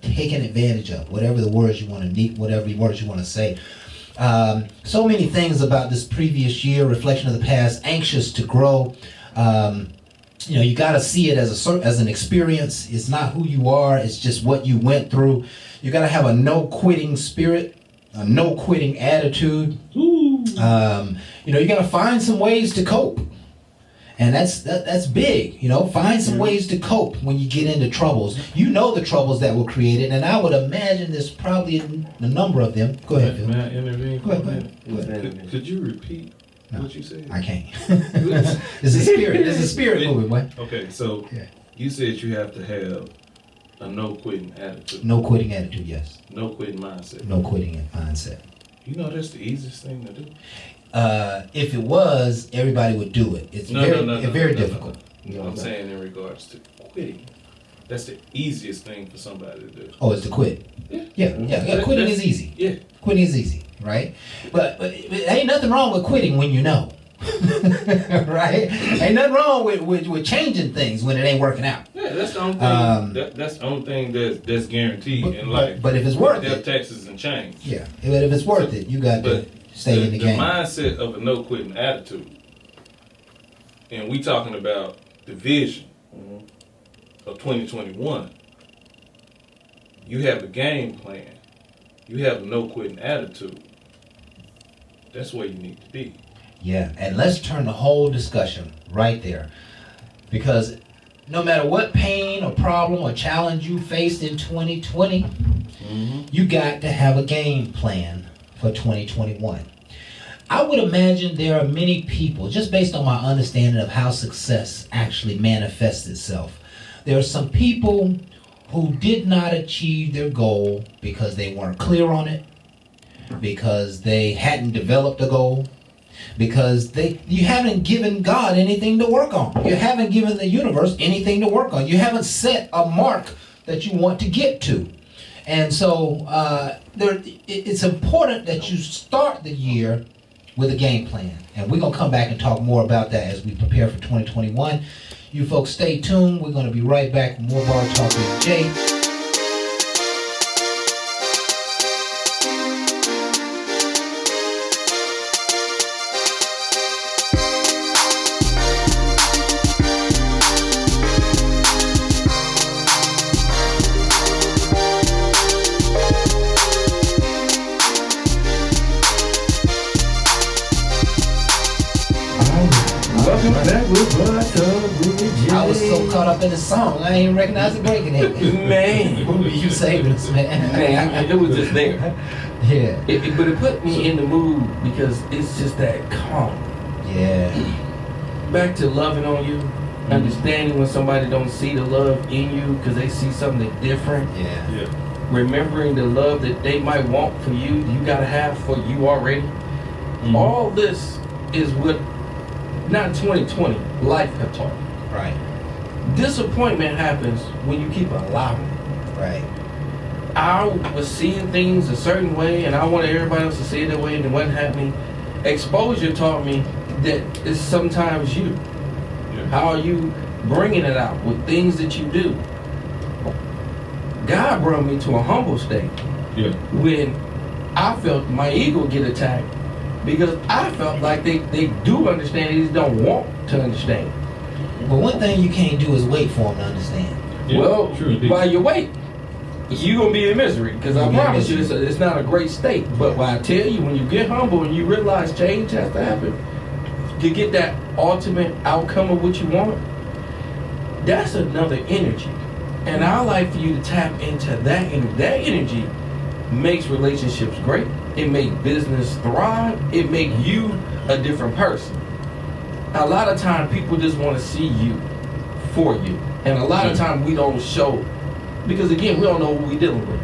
advantage of, whatever the words you want to need, whatever words you want to say. So many things about this previous year, reflection of the past, anxious to grow. You got to see it as an experience. It's not who you are. It's just what you went through. You got to have a no quitting spirit, a no quitting attitude. You got to find some ways to cope. And that's big, find some ways to cope when you get into troubles. You know the troubles that were created, and I would imagine there's probably a number of them. Go ahead, Phil. May I intervene? Go ahead. Could you repeat what you said? I can't. It's a spirit. It's a spirit movie, boy. Okay, so Yeah. you said you have to have a no quitting attitude, No quitting attitude, yes. no quitting mindset. No quitting mindset. You know that's the easiest thing to do. If it was, everybody would do it. It's very difficult. I'm saying in regards to quitting. That's the easiest thing for somebody to do. Oh, it's to quit. Yeah. Quitting is easy. Yeah. Quitting is easy, right? But ain't nothing wrong with quitting when you know. Right? Ain't nothing wrong with changing things when it ain't working out. Yeah, that's the only thing. That's the only thing that's guaranteed in life. But if it's worth death, it, taxes, and change. yeah. But if it's worth it, you got to stay in the game. The mindset of a no quitting attitude, and we talking about the vision of 2021. You have a game plan. You have a no quitting attitude. That's where you need to be. Yeah, and let's turn the whole discussion right there. Because no matter what pain or problem or challenge you faced in 2020, you got to have a game plan for 2021. I would imagine there are many people, just based on my understanding of how success actually manifests itself, there are some people who did not achieve their goal because they weren't clear on it, because they hadn't developed a goal, because you haven't given God anything to work on. You haven't given the universe anything to work on. You haven't set a mark that you want to get to. And so it's important that you start the year with a game plan. And we're going to come back and talk more about that as we prepare for 2021. You folks stay tuned. We're going to be right back with more Bar Talk with Jay. Welcome back with Bar Talk with Jay. I was so caught up in the song, I didn't even recognize the break in it. Man. You saved us, man. Man, it was just there. Yeah. But it put me in the mood because it's just that calm. Yeah. Back to loving on you, understanding when somebody don't see the love in you because they see something different. Yeah. Yeah. Remembering the love that they might want for you, you gotta have for you already. All this is what, not 2020, life have taught me. Right. Disappointment happens when you keep allowing it. Right. I was seeing things a certain way and I wanted everybody else to see it that way and it wasn't happening. Exposure taught me that it's sometimes you. Yeah. How are you bringing it out with things that you do? God brought me to a humble state Yeah. when I felt my ego get attacked because I felt like they do understand, they just don't want to understand. But one thing you can't do is wait for them to understand. Yeah, Well, true indeed. while you wait, you're going to be in misery because I You'll be in promise you misery. it's not a great state. But when I tell you, when you get humble and you realize change has to happen to get that ultimate outcome of what you want, that's another energy. And I like for you to tap into that energy. That energy makes relationships great. It makes business thrive. It makes you a different person. A lot of time people just want to see you for you. And a lot of time we don't show, because again, we don't know what we're dealing with.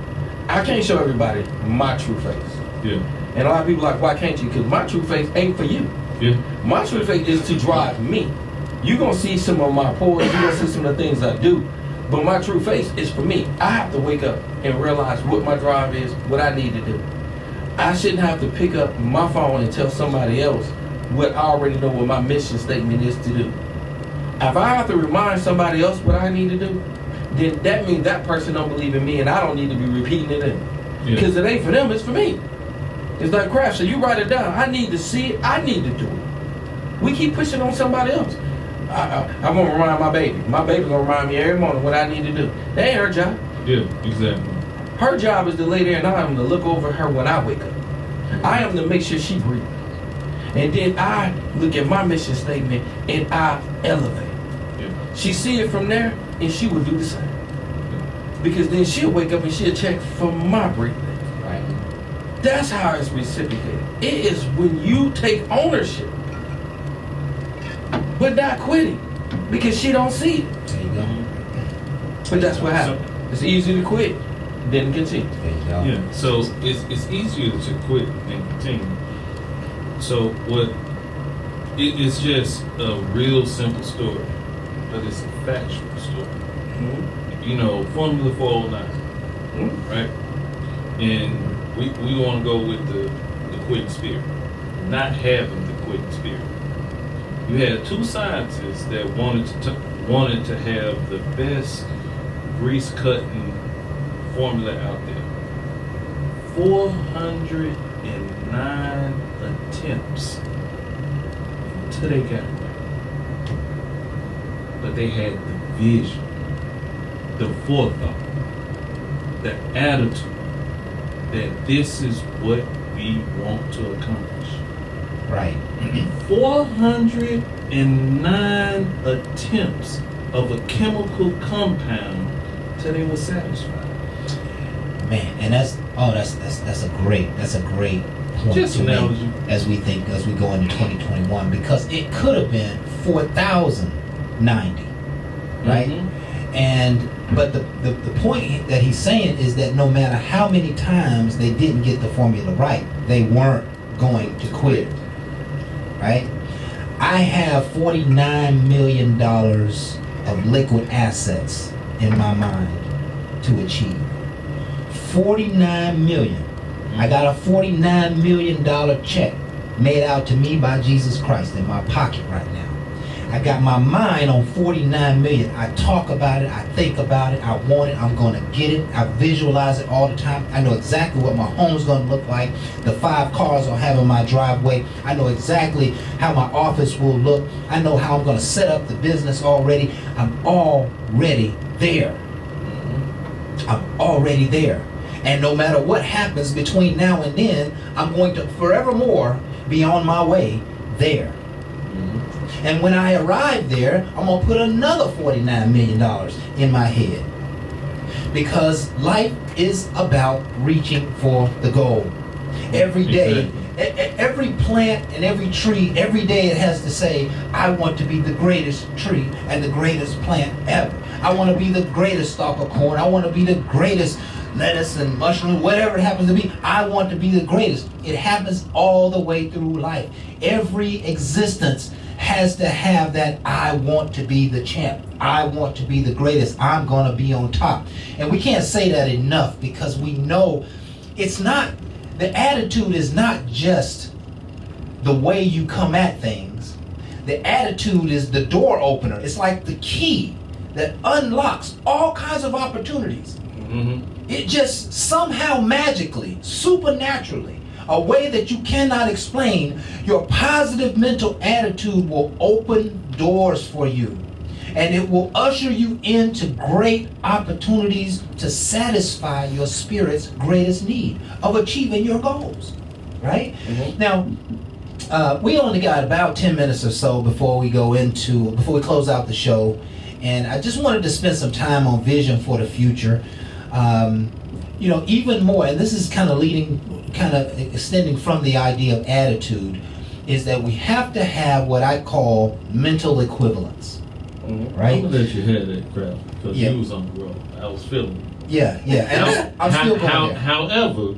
I can't show everybody my true face. Yeah. And a lot of people are like, why can't you? Because my true face ain't for you. Yeah. My true face is to drive me. You're going to see some of my pores, you're going to see some of the things I do. But my true face is for me. I have to wake up and realize what my drive is, what I need to do. I shouldn't have to pick up my phone and tell somebody else what I already know what my mission statement is to do. If I have to remind somebody else what I need to do, then that means that person don't believe in me and I don't need to be repeating it in. Because it ain't for them, it's for me. It's like craft, so you write it down. I need to see it, I need to do it. We keep pushing on somebody else. I'm gonna remind my baby. My baby gonna remind me every morning what I need to do. That ain't her job. Yeah, exactly. Her job is to lay there and I am to look over her when I wake up. I am to make sure she breathes. And then I look at my mission statement and I elevate. Yeah. She see it from there and she will do the same. Because then she'll wake up and she'll check for my breathing. Right. That's how it's reciprocated. It is when you take ownership but not quitting because she don't see it. There you go. But that's what happened. It's easy to quit than continue. There you go. Yeah, so it's easier to quit than continue. So it's just a real simple story, but it's a factual story. You know, Formula 409, right? And we want to go with the quitting spirit, not having the quitting spirit. You had two scientists that wanted to have the best grease cutting formula out there. 409 attempts until they got it right. But they had the vision, the forethought, the attitude that this is what we want to accomplish. Right. 409 attempts of a chemical compound till they were satisfied. Man, and that's a great point Just to analogy. make as we go into 2021, because it could have been 4,090, right? Mhm. But the point that he's saying is that no matter how many times they didn't get the formula right, they weren't going to quit, right? I have $49 million of liquid assets in my mind to achieve. 49 million. I got a $49 million check made out to me by Jesus Christ in my pocket right now. I got my mind on 49 million. I talk about it, I think about it, I want it, I'm gonna get it. I visualize it all the time. I know exactly what my home's gonna look like, the 5 cars I'll have in my driveway. I know exactly how my office will look. I know how I'm gonna set up the business already. I'm already there. I'm already there. And no matter what happens between now and then, I'm going to forevermore be on my way there. And when I arrive there, I'm going to put another $49 million in my head. Because life is about reaching for the goal. Every day, every plant and every tree, every day it has to say, I want to be the greatest tree and the greatest plant ever. I want to be the greatest stalk of corn. I want to be the greatest lettuce and mushroom, whatever it happens to be. I want to be the greatest. It happens all the way through life. Every existence has to have that I want to be the champ. I want to be the greatest. I'm going to be on top. And we can't say that enough, because we know it's not, the attitude is not just the way you come at things. The attitude is the door opener. It's like the key that unlocks all kinds of opportunities. Mm-hmm. It just somehow magically, supernaturally, a way that you cannot explain, your positive mental attitude will open doors for you. And it will usher you into great opportunities to satisfy your spirit's greatest need of achieving your goals. Right? Mm-hmm. Now, we only got about 10 minutes or so before we close out the show. And I just wanted to spend some time on vision for the future. Even more, and this is kind of extending from the idea of attitude, is that we have to have what I call mental equivalence. Right? I'm gonna let you have that crap, because Yeah. you was on the road. I was feeling it. Yeah. And I'm still going there. However,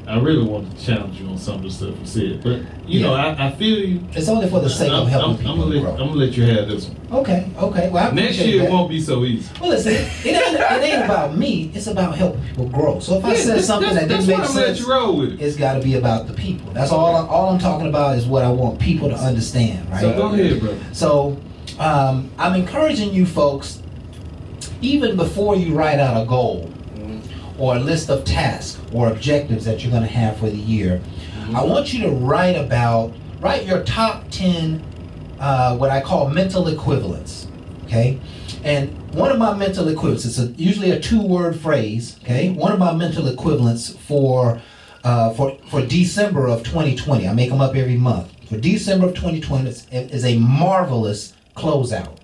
I really wanted to challenge you on some of the stuff you said, but I feel you. It's only for the sake of helping people grow. I'm gonna let you have this one. Okay. Well, I Next appreciate year that. it won't be so easy. Well, listen, it ain't about me. It's about helping people grow. So if I said something that didn't make that's why I'm sense, let you roll with it. it's got to be about the people. That's all I'm talking about is what I want people to understand, right? So go ahead, brother. So I'm encouraging you folks, even before you write out a goal or a list of tasks or objectives that you're going to have for the year, I want you to write your top 10 what I call mental equivalents. Okay? And one of my mental equivalents, it's usually a 2-word phrase. Okay? One of my mental equivalents for December of 2020, I make them up every month. For December of 2020 is a marvelous closeout.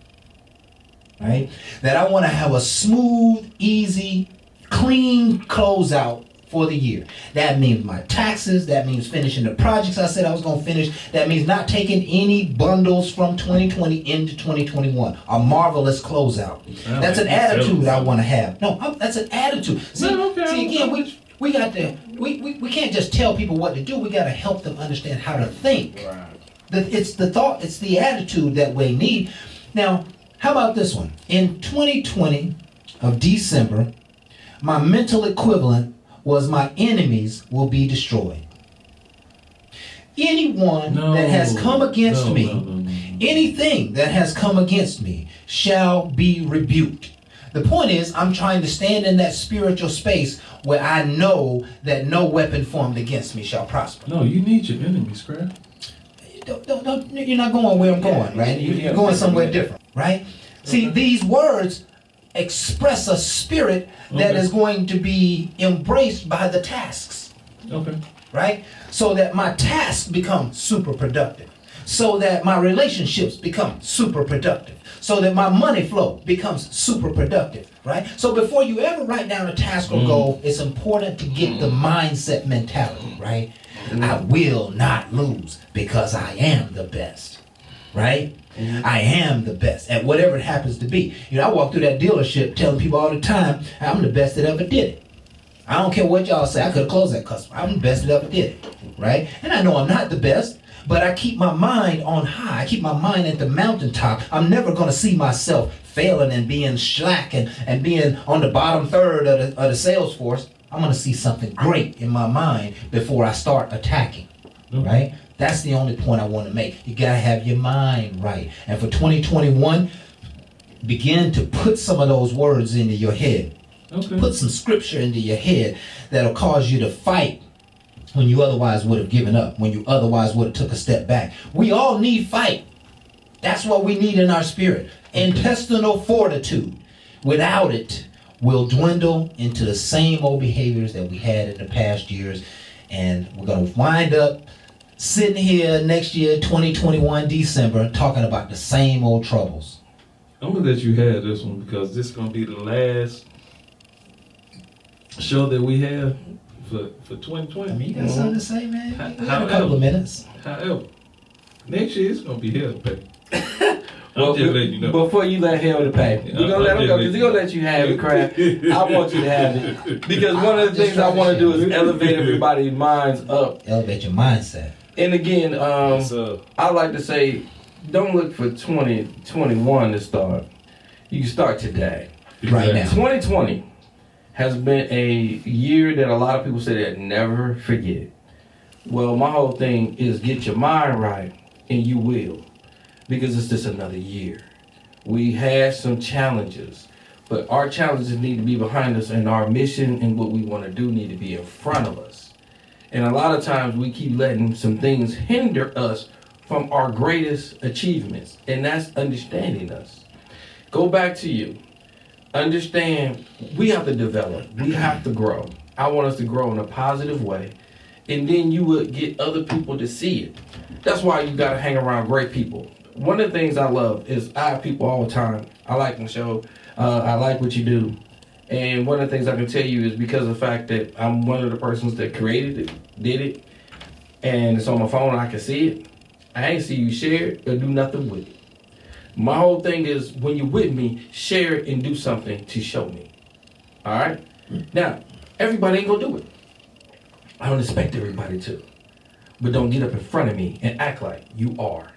Right? That I want to have a smooth, easy, clean closeout for the year. That means my taxes. That means finishing the projects I said I was going to finish. That means not taking any bundles from 2020 into 2021. A marvelous closeout. That's an attitude I want to have. No, that's an attitude. See, again, we got to. We can't just tell people what to do. We got to help them understand how to think. Right. It's the thought. It's the attitude that we need. Now, how about this one? In 2020 of December, my mental equivalent was my enemies will be destroyed. Anyone that has come against me, anything that has come against me shall be rebuked. The point is, I'm trying to stand in that spiritual space where I know that no weapon formed against me shall prosper. No, you need your enemies, Crab. You're not going where I'm going, right? You're going somewhere different, right? See, these words express a spirit that is going to be embraced by the tasks. Okay. Right? So that my tasks become super productive. So that my relationships become super productive. So that my money flow becomes super productive. Right? So before you ever write down a task or goal, it's important to get the mindset mentality, right? I will not lose because I am the best. Right? I am the best at whatever it happens to be. You know, I walk through that dealership telling people all the time, I'm the best that ever did it. I don't care what y'all say. I could have closed that customer. I'm the best that ever did it. Right? And I know I'm not the best, but I keep my mind on high. I keep my mind at the mountaintop. I'm never going to see myself failing and being slack and being on the bottom third of the sales force. I'm going to see something great in my mind before I start attacking. Right? That's the only point I want to make. You got to have your mind right. And for 2021, begin to put some of those words into your head. Okay. Put some scripture into your head that'll cause you to fight when you otherwise would have given up, when you otherwise would have took a step back. We all need fight. That's what we need in our spirit. Intestinal fortitude. Without it, we'll dwindle into the same old behaviors that we had in the past years. And we're going to wind up sitting here next year, 2021, December, talking about the same old troubles. I'm going to let you have this one because this is going to be the last show that we have for 2020. I mean, you got something to say, man? You got a However- couple of minutes. However, next year it's going to be hell to pay. Well, I'm just letting you know. before you let him to pay, we're gonna let him go because he's gonna let you have it, Crab. I want you to have it because one of the things I want to do is elevate everybody's minds up. Elevate your mindset. And again, So, I like to say, don't look for 2021 to start. You can start today. Right now. 2020 has been a year that a lot of people say they'll never forget. Well, my whole thing is get your mind right, and you will. Because it's just another year. We had some challenges, but our challenges need to be behind us, and our mission and what we want to do need to be in front of us. And a lot of times we keep letting some things hinder us from our greatest achievements, and that's understanding us. Go back to you. Understand, we have to develop. We have to grow. I want us to grow in a positive way, and then you would get other people to see it. That's why you got to hang around great people. One of the things I love is I have people all the time. I like the show. I like what you do. And one of the things I can tell you is because of the fact that I'm one of the persons that created it, did it, and it's on my phone and I can see it. I ain't see you share it or do nothing with it. My whole thing is when you're with me, share it and do something to show me. All right? Now, everybody ain't gonna do it. I don't expect everybody to. But don't get up in front of me and act like you are.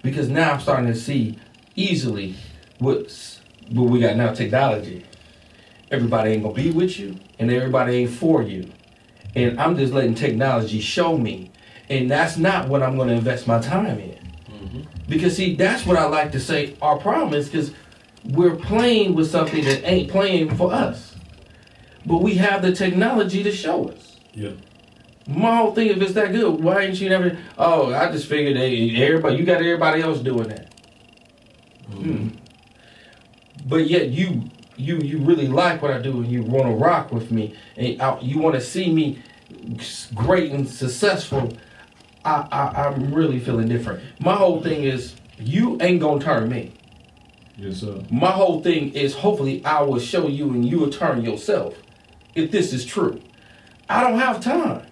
Because now I'm starting to see easily what we got now, technology. Everybody ain't gonna be with you, and everybody ain't for you. And I'm just letting technology show me. And that's not what I'm gonna invest my time in. Because see, that's what I like to say our problem is, because we're playing with something that ain't playing for us. But we have the technology to show us. yeah. My whole thing, if it's that good, why ain't you never? Oh, I just figured everybody. You got everybody else doing that. But yet you really like what I do, and you want to rock with me, and you want to see me great and successful. I'm really feeling different. My whole thing is you ain't gonna turn me. Yes, sir. My whole thing is hopefully I will show you, and you will turn yourself if this is true. I don't have time.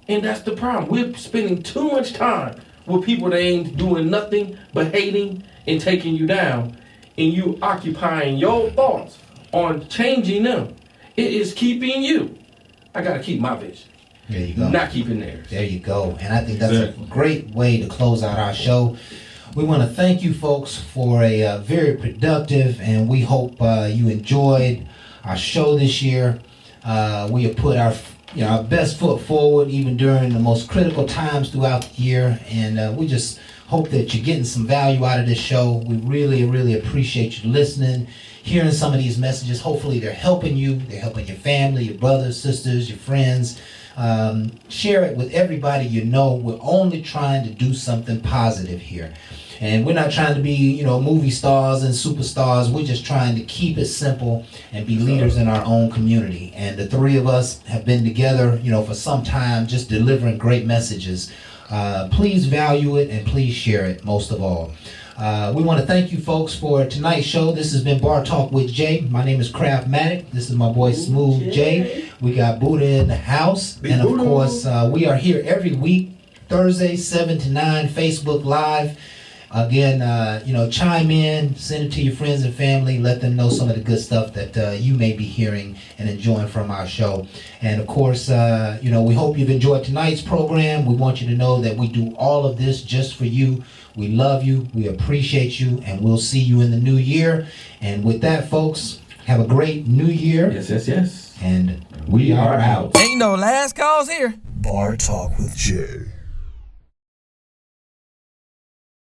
And that's the problem. We're spending too much time with people that ain't doing nothing but hating and taking you down. And you occupying your thoughts on changing them. It is keeping you. I got to keep my vision. There you go. Not keeping theirs. There you go. And I think that's a great way to close out our show. We want to thank you folks for a very productive, and we hope you enjoyed our show this year. We have put our best foot forward even during the most critical times throughout the year, and we just hope that you're getting some value out of this show. We really, really appreciate you listening, hearing some of these messages. Hopefully they're helping you. They're helping your family, your brothers, sisters, your friends. Share it with everybody you know. We're only trying to do something positive here. And we're not trying to be, movie stars and superstars. We're just trying to keep it simple and be leaders in our own community. And the three of us have been together, for some time, just delivering great messages. Please value it and please share it, most of all. We want to thank you folks for tonight's show. This has been Bar Talk with Jay. My name is Craftmatic. This is my boy Smooth Jay. We got Buddha in the house. And of course, we are here every week, Thursday, 7 to 9, Facebook Live. Again, chime in, send it to your friends and family, let them know some of the good stuff that you may be hearing and enjoying from our show. And of course, we hope you've enjoyed tonight's program. We want you to know that we do all of this just for you. We love you, we appreciate you, and we'll see you in the new year. And with that, folks, have a great new year. Yes. And we are out. Ain't no last calls here. Bar Talk with Jay.